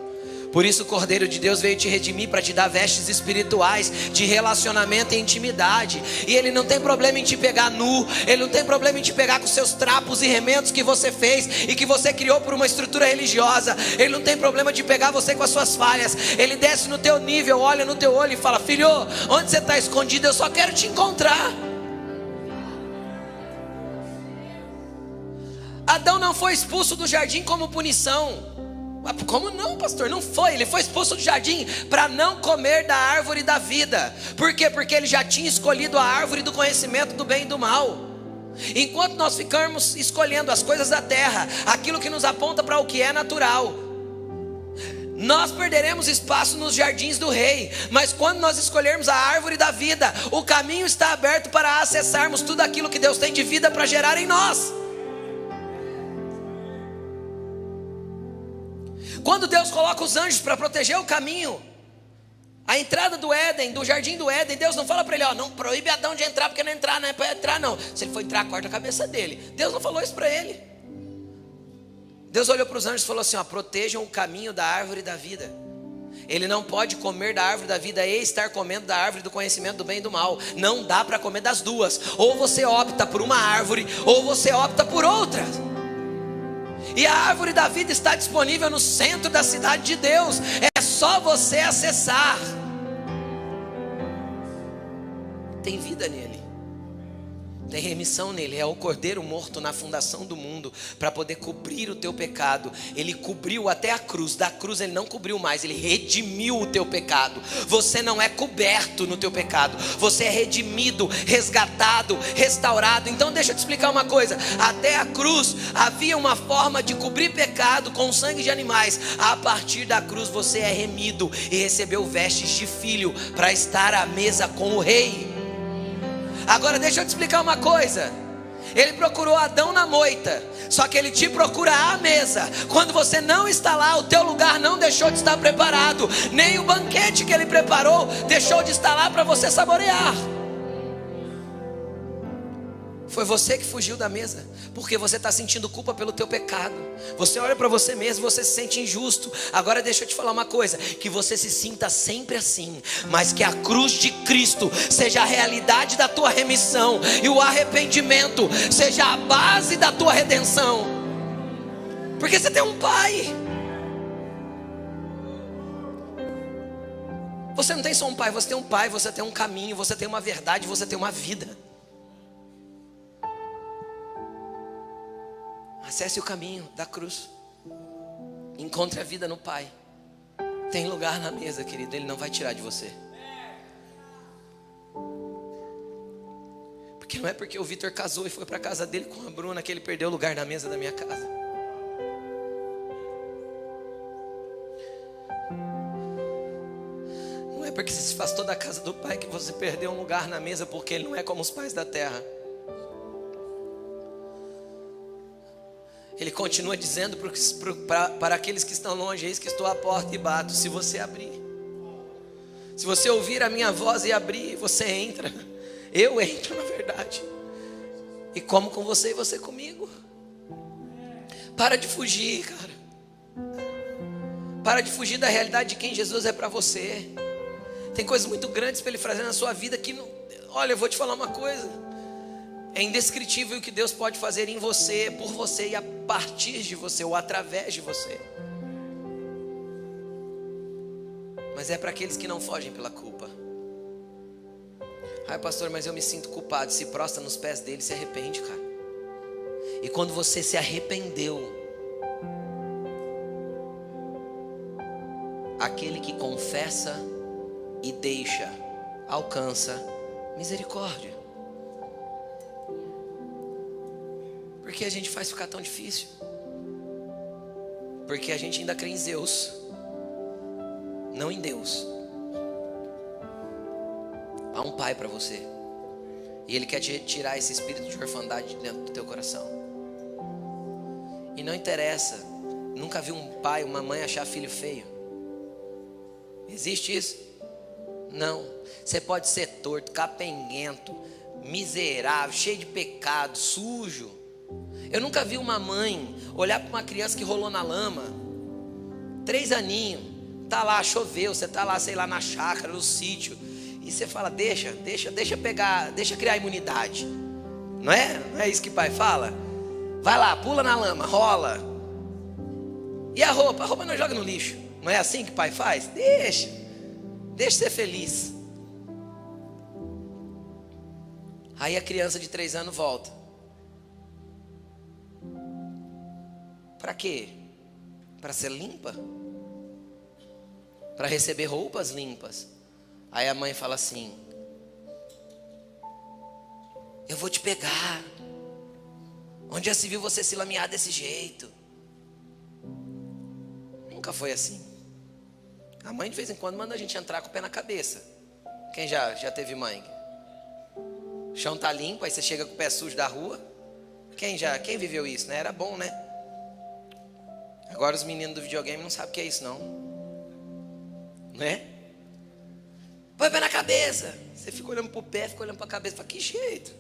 Por isso o Cordeiro de Deus veio te redimir, para te dar vestes espirituais de relacionamento e intimidade. E Ele não tem problema em te pegar nu. Ele não tem problema em te pegar com seus trapos e remendos que você fez e que você criou por uma estrutura religiosa. Ele não tem problema de pegar você com as suas falhas. Ele desce no teu nível, olha no teu olho e fala: filho, onde você está escondido? Eu só quero te encontrar. Adão não foi expulso do jardim como punição. Como não, pastor? Não foi. Ele foi expulso do jardim para não comer da árvore da vida. Por quê? Porque ele já tinha escolhido a árvore do conhecimento do bem e do mal. Enquanto nós ficarmos escolhendo as coisas da terra, aquilo que nos aponta para o que é natural, nós perderemos espaço nos jardins do rei. Mas quando nós escolhermos a árvore da vida, o caminho está aberto para acessarmos tudo aquilo que Deus tem de vida para gerar em nós. Quando Deus coloca os anjos para proteger o caminho, a entrada do Éden, do jardim do Éden, Deus não fala para ele, ó, não proíbe Adão de entrar, porque não entrar, não é para entrar não. Se ele for entrar, corta a cabeça dele. Deus não falou isso para ele. Deus olhou para os anjos e falou assim, ó, protejam o caminho da árvore da vida. Ele não pode comer da árvore da vida e estar comendo da árvore do conhecimento do bem e do mal. Não dá para comer das duas. Ou você opta por uma árvore, ou você opta por outra. E a árvore da vida está disponível no centro da cidade de Deus. É só você acessar. Tem vida nele. Tem remissão nele. É o cordeiro morto na fundação do mundo para poder cobrir o teu pecado. Ele cobriu até a cruz. Da cruz ele não cobriu mais, ele redimiu o teu pecado. Você não é coberto no teu pecado, você é redimido, resgatado, restaurado. Então deixa eu te explicar uma coisa. Até a cruz havia uma forma de cobrir pecado com sangue de animais. A partir da cruz você é remido e recebeu vestes de filho para estar à mesa com o rei. Agora deixa eu te explicar uma coisa. Ele procurou Adão na moita, só que ele te procura à mesa. Quando você não está lá, o teu lugar não deixou de estar preparado. Nem o banquete que ele preparou deixou de estar lá para você saborear. Foi você que fugiu da mesa, porque você está sentindo culpa pelo teu pecado. Você olha para você mesmo, você se sente injusto. Agora deixa eu te falar uma coisa, que você se sinta sempre assim, mas que a cruz de Cristo seja a realidade da tua remissão, e o arrependimento seja a base da tua redenção. Porque você tem um pai. Você não tem só um pai, você tem um pai, você tem um caminho, você tem uma verdade, você tem uma vida. Acesse o caminho da cruz. Encontre a vida no Pai. Tem lugar na mesa, querido. Ele não vai tirar de você. Porque não é porque o Vitor casou e foi para a casa dele com a Bruna que ele perdeu o lugar na mesa da minha casa. Não é porque você se afastou da casa do Pai que você perdeu um lugar na mesa, porque ele não é como os pais da terra. Ele continua dizendo para aqueles que estão longe: eis que estou à porta e bato. Se você abrir, se você ouvir a minha voz e abrir, você entra. Eu entro, na verdade, e como com você e você comigo. Para de fugir, cara. Para de fugir da realidade de quem Jesus é para você. Tem coisas muito grandes para Ele fazer na sua vida que não... Olha, eu vou te falar uma coisa. É indescritível o que Deus pode fazer em você, por você e a partir de você, ou através de você. Mas é para aqueles que não fogem pela culpa. Ai, pastor, mas eu me sinto culpado. Se prostra nos pés dele, se arrepende, cara. E quando você se arrependeu, aquele que confessa e deixa, alcança misericórdia. Por que a gente faz ficar tão difícil? Porque a gente ainda crê em Zeus, não em Deus. Há um pai para você, e Ele quer te tirar esse espírito de orfandade de dentro do teu coração. E não interessa, nunca vi um pai, uma mãe achar filho feio. Existe isso? Não. Você pode ser torto, capenguento, miserável, cheio de pecado, sujo. Eu nunca vi uma mãe olhar para uma criança que rolou na lama, 3 aninhos, tá lá, choveu, você tá lá, sei lá, na chácara, no sítio, e você fala: deixa pegar, deixa criar imunidade. Não é isso que pai fala? Vai lá, pula na lama, rola. E a roupa não joga no lixo. Não é assim que pai faz? Deixa ser feliz. Aí a criança de 3 anos volta. Para quê? para ser limpa, para receber roupas limpas. Aí a mãe fala assim: eu vou te pegar. Onde já se viu você se lamear desse jeito? Nunca foi assim. A mãe de vez em quando manda a gente entrar com o pé na cabeça. Quem já teve mãe? O chão tá limpo, aí você chega com o pé sujo da rua. Quem viveu isso, né? Era bom, né? Agora os meninos do videogame não sabem o que é isso, não. Né? Põe o pé na cabeça. Você fica olhando pro pé, fica olhando pra cabeça. Fala, que jeito.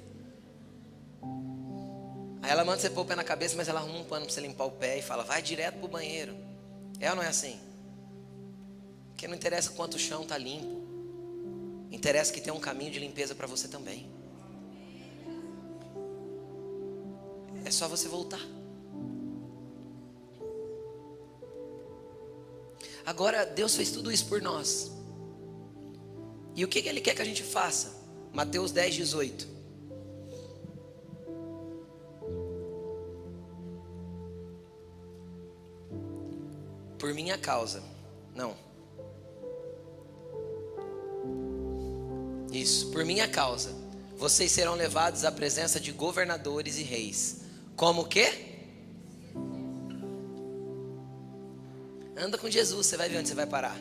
Aí ela manda você pôr o pé na cabeça, mas ela arruma um pano pra você limpar o pé e fala, vai direto pro banheiro. É ou não é assim? Porque não interessa quanto o chão tá limpo, interessa que tem um caminho de limpeza para você também. É só você voltar. Agora Deus fez tudo isso por nós. E o que Ele quer que a gente faça? Mateus 10:18. Por minha causa. Não. Isso. Por minha causa. Vocês serão levados à presença de governadores e reis. Como o quê? Anda com Jesus, você vai ver onde você vai parar.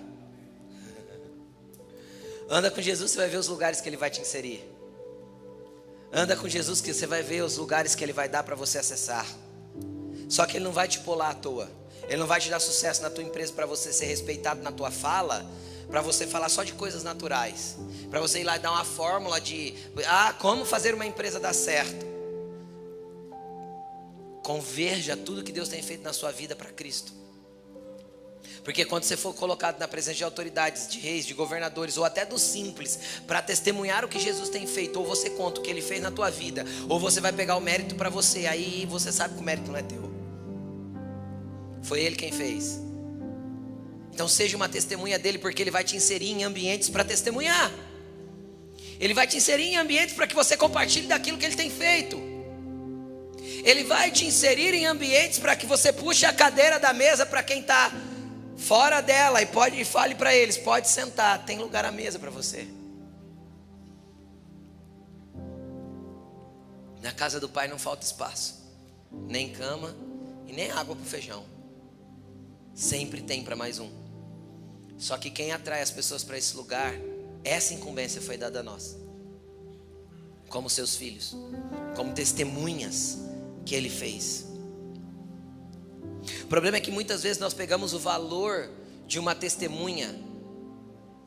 Anda com Jesus, você vai ver os lugares que Ele vai te inserir. Anda com Jesus, que você vai ver os lugares que Ele vai dar para você acessar. Só que Ele não vai te pôr lá à toa. Ele não vai te dar sucesso na tua empresa para você ser respeitado na tua fala, para você falar só de coisas naturais, para você ir lá e dar uma fórmula de como fazer uma empresa dar certo. Converja tudo que Deus tem feito na sua vida para Cristo. Porque quando você for colocado na presença de autoridades, de reis, de governadores, ou até dos simples, para testemunhar o que Jesus tem feito, ou você conta o que Ele fez na tua vida, ou você vai pegar o mérito para você, aí você sabe que o mérito não é teu. Foi Ele quem fez. Então seja uma testemunha dEle, porque Ele vai te inserir em ambientes para testemunhar. Ele vai te inserir em ambientes para que você compartilhe daquilo que Ele tem feito. Ele vai te inserir em ambientes para que você puxe a cadeira da mesa para quem está fora dela e fale para eles, pode sentar, tem lugar à mesa para você. Na casa do Pai não falta espaço, nem cama e nem água para o feijão. Sempre tem para mais um. Só que quem atrai as pessoas para esse lugar, essa incumbência foi dada a nós, como seus filhos, como testemunhas que Ele fez. O problema é que muitas vezes nós pegamos o valor de uma testemunha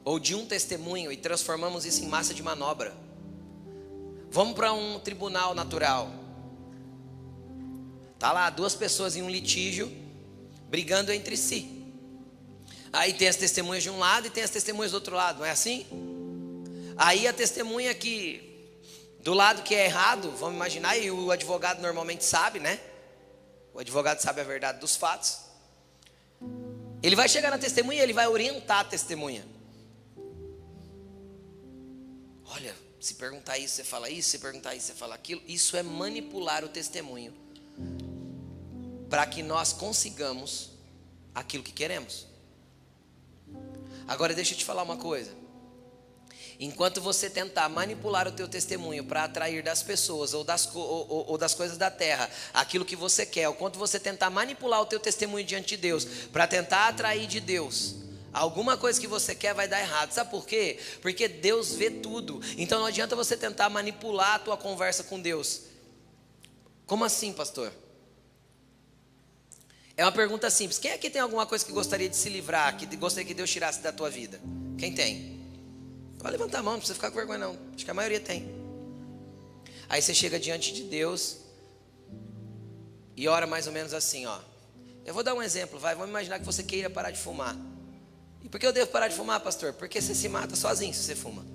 ou de um testemunho e transformamos isso em massa de manobra. Vamos para um tribunal natural. Tá lá duas pessoas em um litígio brigando entre si. Aí tem as testemunhas de um lado e tem as testemunhas do outro lado, não é assim? Aí a testemunha que do lado que é errado, vamos imaginar, e o advogado normalmente sabe, né? O advogado sabe a verdade dos fatos. Ele vai chegar na testemunha e ele vai orientar a testemunha. Olha, se perguntar isso, você fala isso, se perguntar isso, você fala aquilo. Isso é manipular o testemunho para que nós consigamos aquilo que queremos. Agora deixa eu te falar uma coisa. Enquanto você tentar manipular o teu testemunho para atrair das pessoas ou das coisas da terra aquilo que você quer, ou quando você tentar manipular o teu testemunho diante de Deus para tentar atrair de Deus alguma coisa que você quer, vai dar errado. Sabe por quê? Porque Deus vê tudo. Então não adianta você tentar manipular a tua conversa com Deus. Como assim, pastor? É uma pergunta simples. Quem aqui tem alguma coisa que gostaria de se livrar, que gostaria que Deus tirasse da tua vida? Quem tem? Pode levantar a mão, não precisa ficar com vergonha não. Acho que a maioria tem. Aí você chega diante de Deus e ora mais ou menos assim, ó. Eu vou dar um exemplo, vamos imaginar que você queira parar de fumar. E por que eu devo parar de fumar, pastor? Porque você se mata sozinho se você fuma.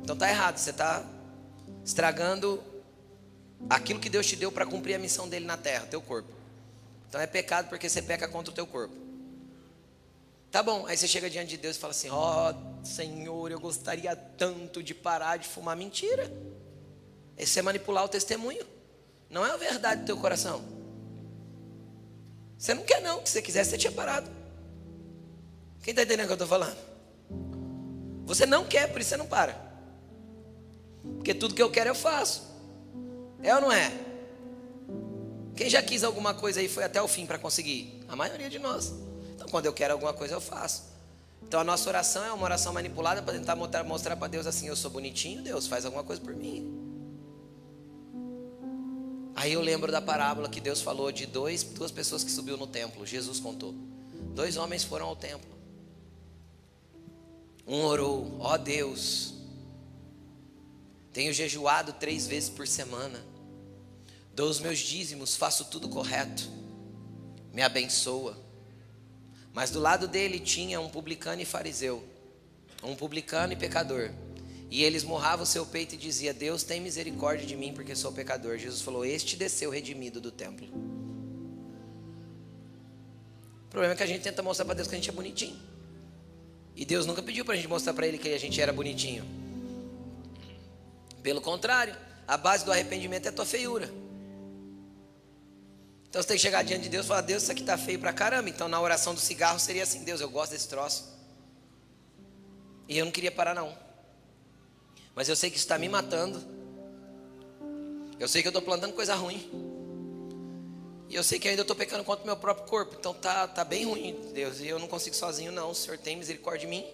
Então tá errado, você está estragando aquilo que Deus te deu para cumprir a missão dele na terra, teu corpo. Então é pecado porque você peca contra o teu corpo. Tá bom, aí você chega diante de Deus e fala assim: ó, Senhor, eu gostaria tanto de parar de fumar. Mentira. Esse é manipular o testemunho. Não é a verdade do teu coração. Você não quer não, se você quisesse você tinha parado. Quem está entendendo o que eu estou falando? Você não quer, por isso você não para. Porque tudo que eu quero eu faço. É ou não é? Quem já quis alguma coisa aí foi até o fim para conseguir? A maioria de nós. Então quando eu quero alguma coisa eu faço. Então a nossa oração é uma oração manipulada para tentar mostrar para Deus assim: eu sou bonitinho, Deus faz alguma coisa por mim. Aí eu lembro da parábola que Deus falou de duas pessoas que subiu no templo. Jesus contou. 2 homens foram ao templo. Um orou: ó Deus, tenho jejuado 3 vezes por semana, dou os meus dízimos, faço tudo correto, me abençoa. Mas do lado dele tinha um publicano e fariseu, um publicano e pecador. E eles morravam o seu peito e diziam: Deus, tem misericórdia de mim porque sou pecador. Jesus falou: este desceu redimido do templo. O problema é que a gente tenta mostrar para Deus que a gente é bonitinho. E Deus nunca pediu para a gente mostrar para Ele que a gente era bonitinho. Pelo contrário, a base do arrependimento é a tua feiura. Então você tem que chegar diante de Deus e falar: Deus, isso aqui está feio pra caramba. Então na oração do cigarro seria assim: Deus, eu gosto desse troço. E eu não queria parar não. Mas eu sei que isso está me matando. Eu sei que eu estou plantando coisa ruim. E eu sei que ainda estou pecando contra o meu próprio corpo. Então tá bem ruim, Deus. E eu não consigo sozinho não. O Senhor tem misericórdia de mim.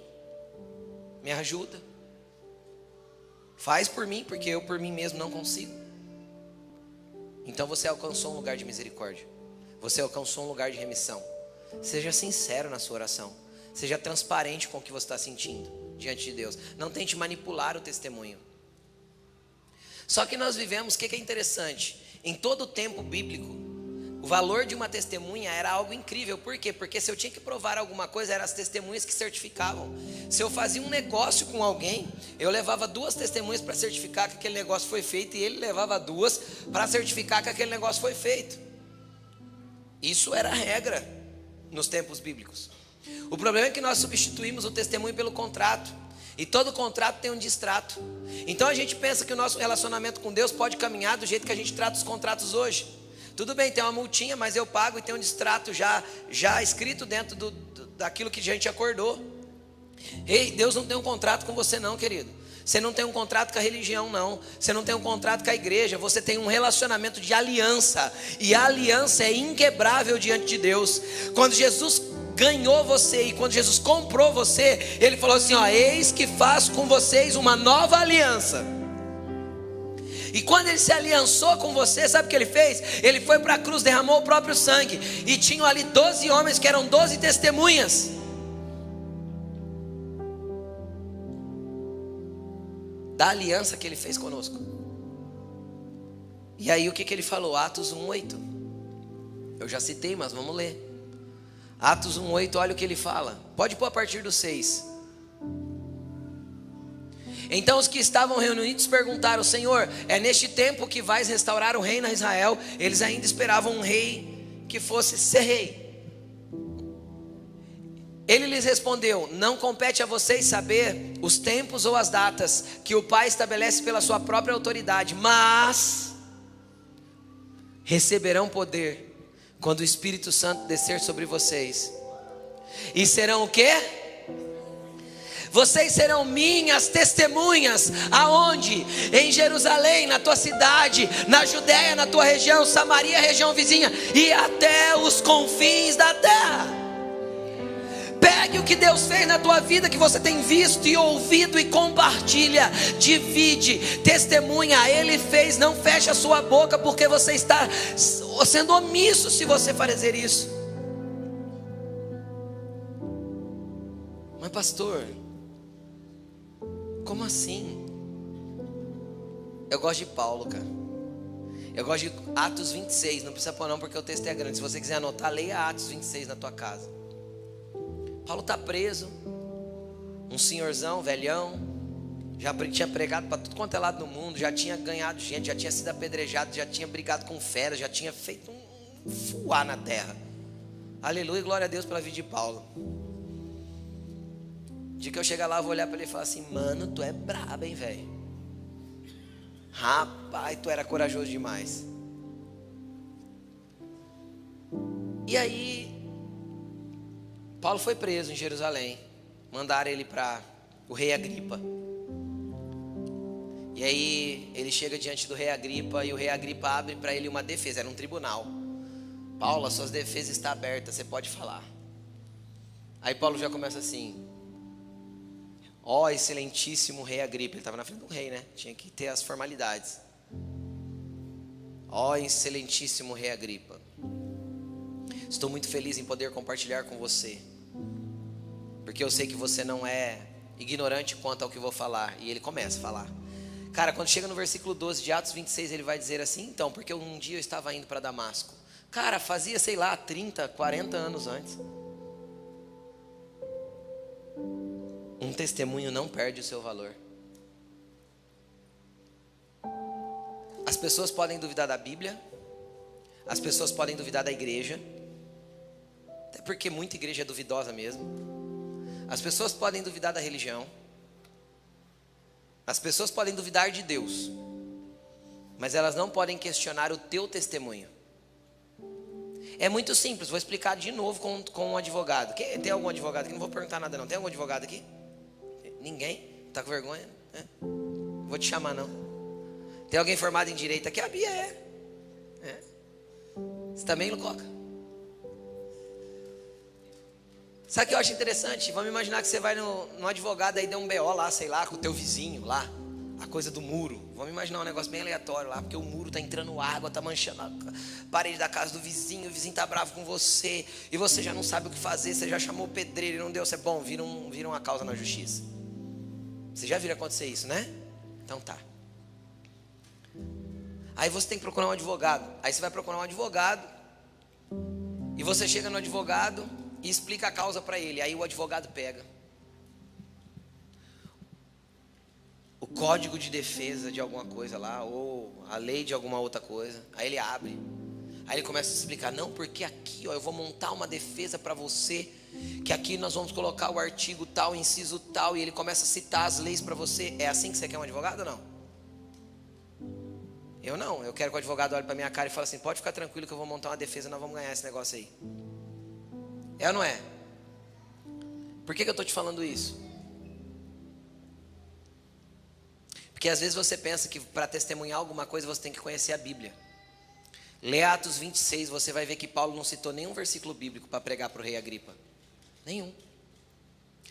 Me ajuda. Faz por mim, porque eu por mim mesmo não consigo. Então você alcançou um lugar de misericórdia. Você alcançou um lugar de remissão. Seja sincero na sua oração. Seja transparente com o que você está sentindo diante de Deus. Não tente manipular o testemunho. Só que nós vivemos, o que é interessante? Em todo o tempo bíblico, o valor de uma testemunha era algo incrível. Por quê? Porque se eu tinha que provar alguma coisa, eram as testemunhas que certificavam. Se eu fazia um negócio com alguém, eu levava 2 testemunhas para certificar que aquele negócio foi feito, e ele levava 2 para certificar que aquele negócio foi feito. Isso era a regra nos tempos bíblicos. O problema é que nós substituímos o testemunho pelo contrato. E todo contrato tem um distrato. Então a gente pensa que o nosso relacionamento com Deus pode caminhar do jeito que a gente trata os contratos hoje. Tudo bem, tem uma multinha, mas eu pago e tem um distrato já escrito dentro daquilo que a gente acordou. Ei, Deus não tem um contrato com você não, querido. Você não tem um contrato com a religião não. Você não tem um contrato com a igreja. Você tem um relacionamento de aliança. E a aliança é inquebrável diante de Deus. Quando Jesus ganhou você e quando Jesus comprou você, Ele falou assim: ó, eis que faço com vocês uma nova aliança. E quando Ele se aliançou com você, sabe o que Ele fez? Ele foi para a cruz, derramou o próprio sangue. E tinham ali 12 homens que eram 12 testemunhas da aliança que Ele fez conosco. E aí o que Ele falou? Atos 1:8. Eu já citei, mas vamos ler. Atos 1:8, olha o que ele fala. Pode pôr a partir do 6. Então os que estavam reunidos perguntaram: Senhor, é neste tempo que vais restaurar o reino a Israel? Eles ainda esperavam um rei que fosse ser rei. Ele lhes respondeu: não compete a vocês saber os tempos ou as datas que o Pai estabelece pela sua própria autoridade, mas receberão poder quando o Espírito Santo descer sobre vocês. E serão o quê? Vocês serão minhas testemunhas. Aonde? Em Jerusalém, na tua cidade, na Judéia, na tua região, Samaria, região vizinha, e até os confins da terra. Pegue o que Deus fez na tua vida, que você tem visto e ouvido, e compartilha, divide, testemunha. Ele fez, não feche a sua boca, porque você está sendo omisso se você fazer isso. Mas pastor, como assim? Eu gosto de Paulo, cara. Eu gosto de Atos 26, não precisa pôr não, porque o texto é grande. Se você quiser anotar, leia Atos 26 na tua casa. Paulo está preso, um senhorzão, velhão, já tinha pregado para tudo quanto é lado no mundo, já tinha ganhado gente, já tinha sido apedrejado, já tinha brigado com feras, já tinha feito um fuá na terra. Aleluia, glória a Deus pela vida de Paulo. O dia que eu chegar lá, eu vou olhar para ele e falar assim: mano, tu é brabo, hein, velho? Rapaz, tu era corajoso demais. E aí, Paulo foi preso em Jerusalém. Mandaram ele para o rei Agripa. E aí ele chega diante do rei Agripa e o rei Agripa abre para ele uma defesa. Era um tribunal. Paulo, as suas defesas estão abertas, você pode falar. Aí Paulo já começa assim: ó excelentíssimo rei Agripa. Ele estava na frente do rei, né? Tinha que ter as formalidades. Ó excelentíssimo rei Agripa, estou muito feliz em poder compartilhar com você, porque eu sei que você não é ignorante quanto ao que vou falar. E ele começa a falar. Cara, quando chega no versículo 12 de Atos 26, ele vai dizer assim: então, porque um dia eu estava indo para Damasco. Cara, fazia, sei lá, 30, 40 anos antes. Um testemunho não perde o seu valor. As pessoas podem duvidar da Bíblia, as pessoas podem duvidar da igreja, até porque muita igreja é duvidosa mesmo. As pessoas podem duvidar da religião, as pessoas podem duvidar de Deus, mas elas não podem questionar o teu testemunho. É muito simples, vou explicar de novo com um advogado. Tem algum advogado aqui? Não vou perguntar nada não. Tem algum advogado aqui? Ninguém? Tá com vergonha? Vou te chamar não. Tem alguém formado em direito aqui? A Bia é. Você também, Lucoca? Sabe o que eu acho interessante? Vamos imaginar que você vai no advogado, aí deu um BO lá, sei lá, com o teu vizinho lá, a coisa do muro. Vamos imaginar um negócio bem aleatório lá, porque o muro tá entrando água, tá manchando a parede da casa do vizinho, o vizinho tá bravo com você, e você já não sabe o que fazer, você já chamou o pedreiro e não deu, você é bom, vira uma causa na justiça. Você já viram acontecer isso, né? Então tá. Aí você tem que procurar um advogado. Aí você vai procurar um advogado, e você chega no advogado e explica a causa para ele. Aí o advogado pega o código de defesa de alguma coisa lá, ou a lei de alguma outra coisa. Aí ele abre, aí ele começa a explicar: não, porque aqui, ó, eu vou montar uma defesa para você, que aqui nós vamos colocar o artigo tal, inciso tal. E ele começa a citar as leis para você. É assim que você quer um advogado ou não? Eu não, eu quero que o advogado olhe para minha cara e fale assim: pode ficar tranquilo que eu vou montar uma defesa, nós vamos ganhar esse negócio aí. É ou não é? Por que eu estou te falando isso? Porque às vezes você pensa que para testemunhar alguma coisa você tem que conhecer a Bíblia. Lê Atos 26, você vai ver que Paulo não citou nenhum versículo bíblico para pregar para o rei Agripa. Nenhum.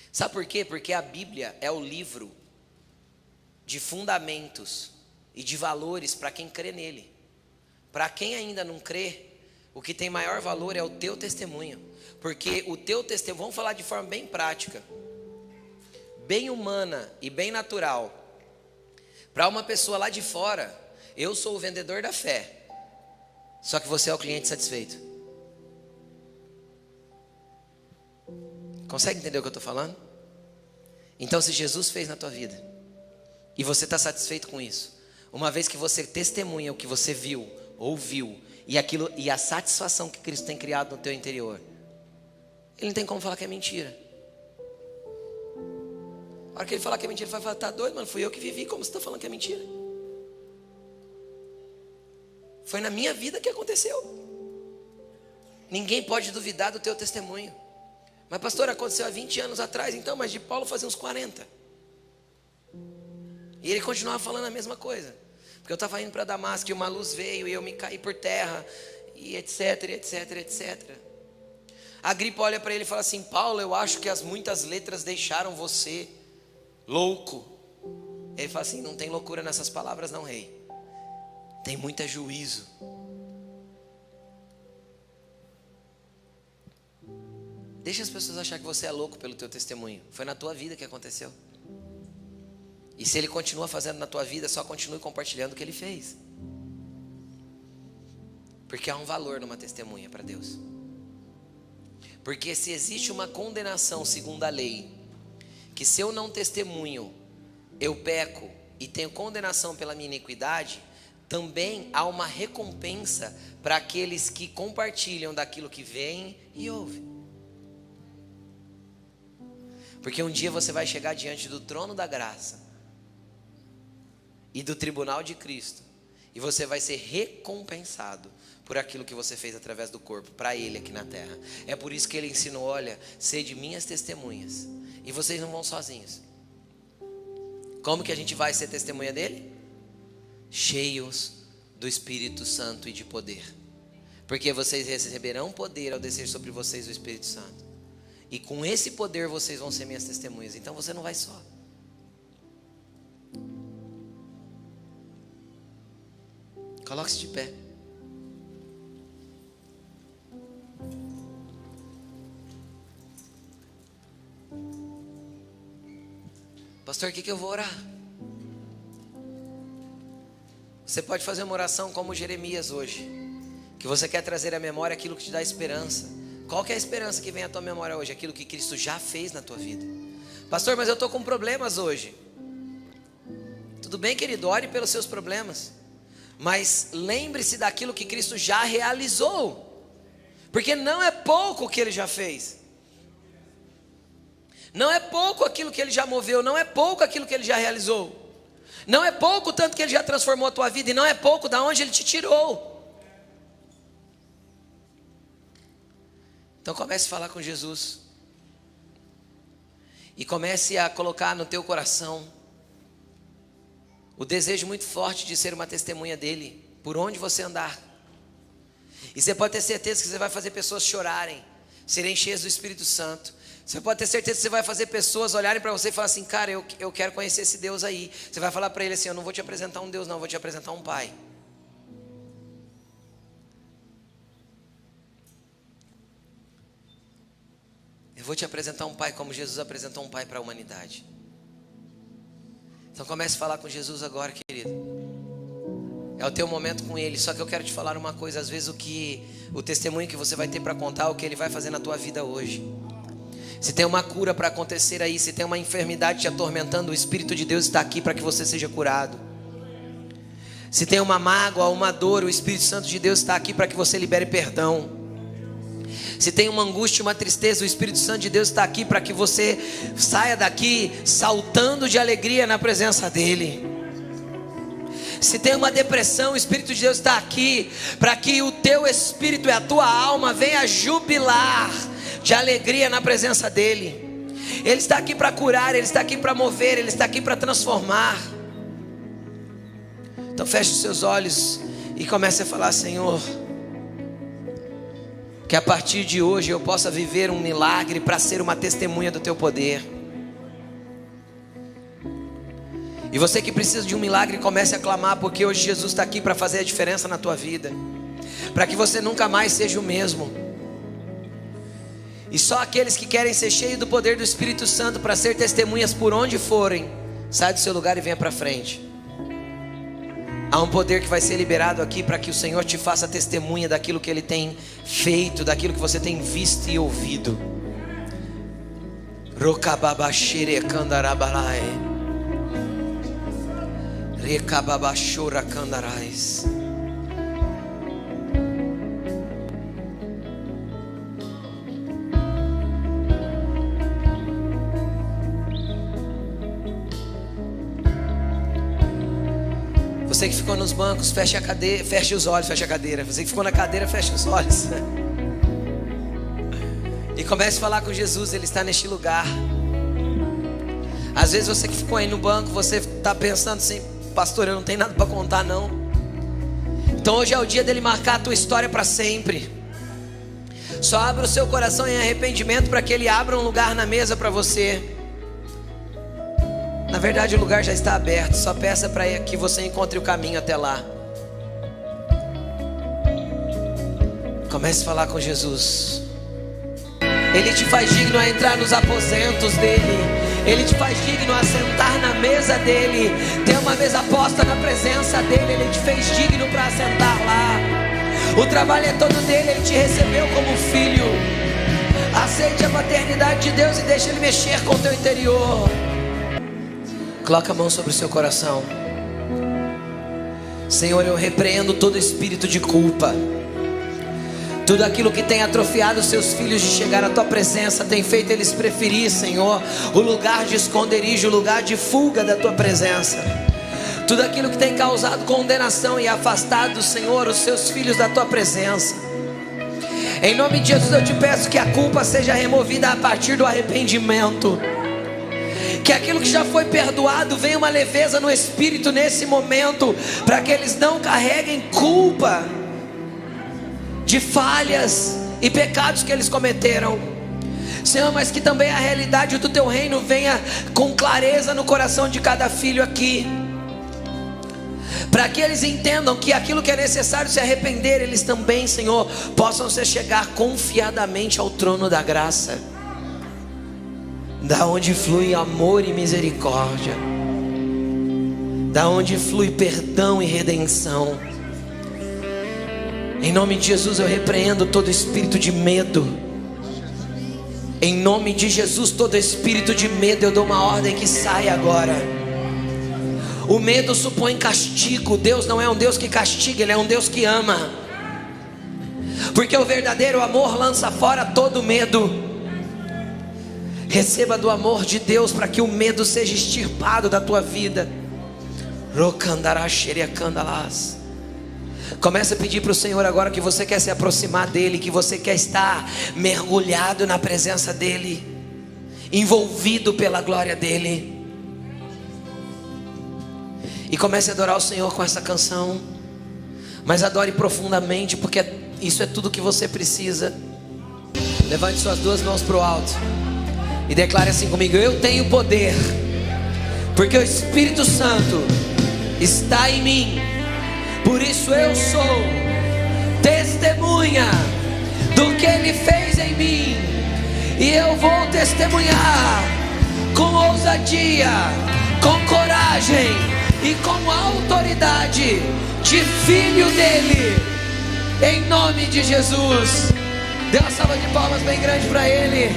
Sabe por quê? Porque a Bíblia é o livro de fundamentos e de valores para quem crê nele. Para quem ainda não crê, o que tem maior valor é o teu testemunho. Porque o teu testemunho, vamos falar de forma bem prática, bem humana e bem natural. Para uma pessoa lá de fora, eu sou o vendedor da fé, só que você é o cliente satisfeito. Consegue entender o que eu estou falando? Então, se Jesus fez na tua vida e você está satisfeito com isso, uma vez que você testemunha o que você viu, ouviu, e a satisfação que Cristo tem criado no teu interior, ele não tem como falar que é mentira. A hora que ele falar que é mentira, ele vai falar: tá doido, mano? Fui eu que vivi, como você está falando que é mentira? Foi na minha vida que aconteceu. Ninguém pode duvidar do teu testemunho. Mas pastor, aconteceu há 20 anos atrás. Então, mas de Paulo fazia uns 40. E ele continuava falando a mesma coisa. Porque eu estava indo para Damasco e uma luz veio e eu me caí por terra, e etc, etc, etc. Agripa olha para ele e fala assim: Paulo, eu acho que as muitas letras deixaram você louco. Ele fala assim: não tem loucura nessas palavras não, rei. Tem muito juízo. Deixa as pessoas achar que você é louco pelo teu testemunho. Foi na tua vida que aconteceu. E se ele continua fazendo na tua vida, só continue compartilhando o que ele fez. Porque há um valor numa testemunha para Deus. Porque se existe uma condenação segundo a lei, que se eu não testemunho, eu peco e tenho condenação pela minha iniquidade, também há uma recompensa para aqueles que compartilham daquilo que veem e ouvem. Porque um dia você vai chegar diante do trono da graça e do tribunal de Cristo, e você vai ser recompensado por aquilo que você fez através do corpo, para Ele aqui na terra. É por isso que Ele ensinou, olha, sede minhas testemunhas, e vocês não vão sozinhos. Como que a gente vai ser testemunha dEle? Cheios do Espírito Santo e de poder, porque vocês receberão poder ao descer sobre vocês o Espírito Santo, e com esse poder vocês vão ser minhas testemunhas. Então você não vai só. Coloque-se de pé. Pastor, o que eu vou orar? Você pode fazer uma oração como Jeremias hoje, que você quer trazer à memória aquilo que te dá esperança. Qual que é a esperança que vem à tua memória hoje? Aquilo que Cristo já fez na tua vida. Pastor, mas eu estou com problemas hoje. Tudo bem, querido, ore pelos seus problemas, mas lembre-se daquilo que Cristo já realizou, porque não é pouco o que Ele já fez. Não é pouco aquilo que Ele já moveu, não é pouco aquilo que Ele já realizou, não é pouco tanto que Ele já transformou a tua vida, e não é pouco da onde Ele te tirou. Então comece a falar com Jesus, e comece a colocar no teu coração o desejo muito forte de ser uma testemunha dEle, por onde você andar. E você pode ter certeza que você vai fazer pessoas chorarem, serem cheias do Espírito Santo. Você pode ter certeza que você vai fazer pessoas olharem para você e falar assim, cara, eu quero conhecer esse Deus aí. Você vai falar para ele assim, eu não vou te apresentar um Deus não, eu vou te apresentar um Pai. Eu vou te apresentar um Pai como Jesus apresentou um Pai para a humanidade. Então comece a falar com Jesus agora, querido. É o teu momento com Ele. Só que eu quero te falar uma coisa, às vezes o testemunho que você vai ter para contar é o que Ele vai fazer na tua vida hoje. Se tem uma cura para acontecer aí, se tem uma enfermidade te atormentando, o Espírito de Deus está aqui para que você seja curado. Se tem uma mágoa, uma dor, o Espírito Santo de Deus está aqui para que você libere perdão. Se tem uma angústia, uma tristeza, o Espírito Santo de Deus está aqui para que você saia daqui saltando de alegria na presença dEle. Se tem uma depressão, o Espírito de Deus está aqui para que o teu espírito e a tua alma venha jubilar de alegria na presença dEle. Ele está aqui para curar, Ele está aqui para mover, Ele está aqui para transformar. Então feche os seus olhos e comece a falar, Senhor, que a partir de hoje eu possa viver um milagre para ser uma testemunha do teu poder. E você que precisa de um milagre, comece a clamar, porque hoje Jesus está aqui para fazer a diferença na tua vida, para que você nunca mais seja o mesmo. E só aqueles que querem ser cheios do poder do Espírito Santo para ser testemunhas por onde forem, sai do seu lugar e venha para frente. Há um poder que vai ser liberado aqui para que o Senhor te faça testemunha daquilo que Ele tem feito, daquilo que você tem visto e ouvido. Rokababashere kandarabalai, rekababashura kandarais. Você que ficou nos bancos, feche a cadeira, feche os olhos, feche a cadeira. Você que ficou na cadeira, feche os olhos. E comece a falar com Jesus, Ele está neste lugar. Às vezes você que ficou aí no banco, você está pensando assim, pastor, eu não tenho nada para contar não. Então hoje é o dia dele marcar a tua história para sempre. Só abra o seu coração em arrependimento para que Ele abra um lugar na mesa para você. Na verdade o lugar já está aberto, só peça para que você encontre o caminho até lá. Comece a falar com Jesus. Ele te faz digno a entrar nos aposentos dEle. Ele te faz digno a sentar na mesa dEle. Tem uma mesa posta na presença dEle. Ele te fez digno para sentar lá. O trabalho é todo dEle, Ele te recebeu como filho. Aceite a paternidade de Deus e deixa Ele mexer com o teu interior. Coloca a mão sobre o seu coração. Senhor, eu repreendo todo espírito de culpa. Tudo aquilo que tem atrofiado os seus filhos de chegar à tua presença, tem feito eles preferir, Senhor, o lugar de esconderijo, o lugar de fuga da tua presença. tudo aquilo que tem causado condenação e afastado, Senhor, os seus filhos da tua presença. Em nome de Jesus eu te peço que a culpa seja removida a partir do arrependimento, que aquilo que já foi perdoado venha uma leveza no espírito nesse momento, para que eles não carreguem culpa de falhas e pecados que eles cometeram, Senhor, mas que também a realidade do teu reino venha com clareza no coração de cada filho aqui, para que eles entendam que aquilo que é necessário se arrepender, eles também, Senhor, possam se chegar confiadamente ao trono da graça, da onde flui amor e misericórdia, da onde flui perdão e redenção. Em nome de Jesus eu repreendo todo espírito de medo. Em nome de Jesus, todo espírito de medo, eu dou uma ordem que saia agora. O medo supõe castigo. Deus não é um Deus que castiga, Ele é um Deus que ama, porque o verdadeiro amor lança fora todo medo. Receba do amor de Deus para que o medo seja extirpado da tua vida. Comece a pedir para o Senhor agora que você quer se aproximar dEle, que você quer estar mergulhado na presença dEle, envolvido pela glória dEle. E comece a adorar o Senhor com essa canção, mas adore profundamente, porque isso é tudo que você precisa. Levante suas duas mãos para o alto e declare assim comigo: eu tenho poder, porque o Espírito Santo está em mim. Por isso eu sou testemunha do que Ele fez em mim, e eu vou testemunhar com ousadia, com coragem e com autoridade de filho dEle, em nome de Jesus. Dê uma salva de palmas bem grande para Ele.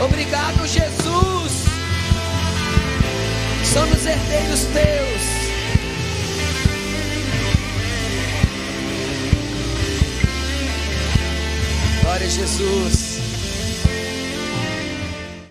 Obrigado, Jesus. Somos herdeiros teus. Glória a Jesus.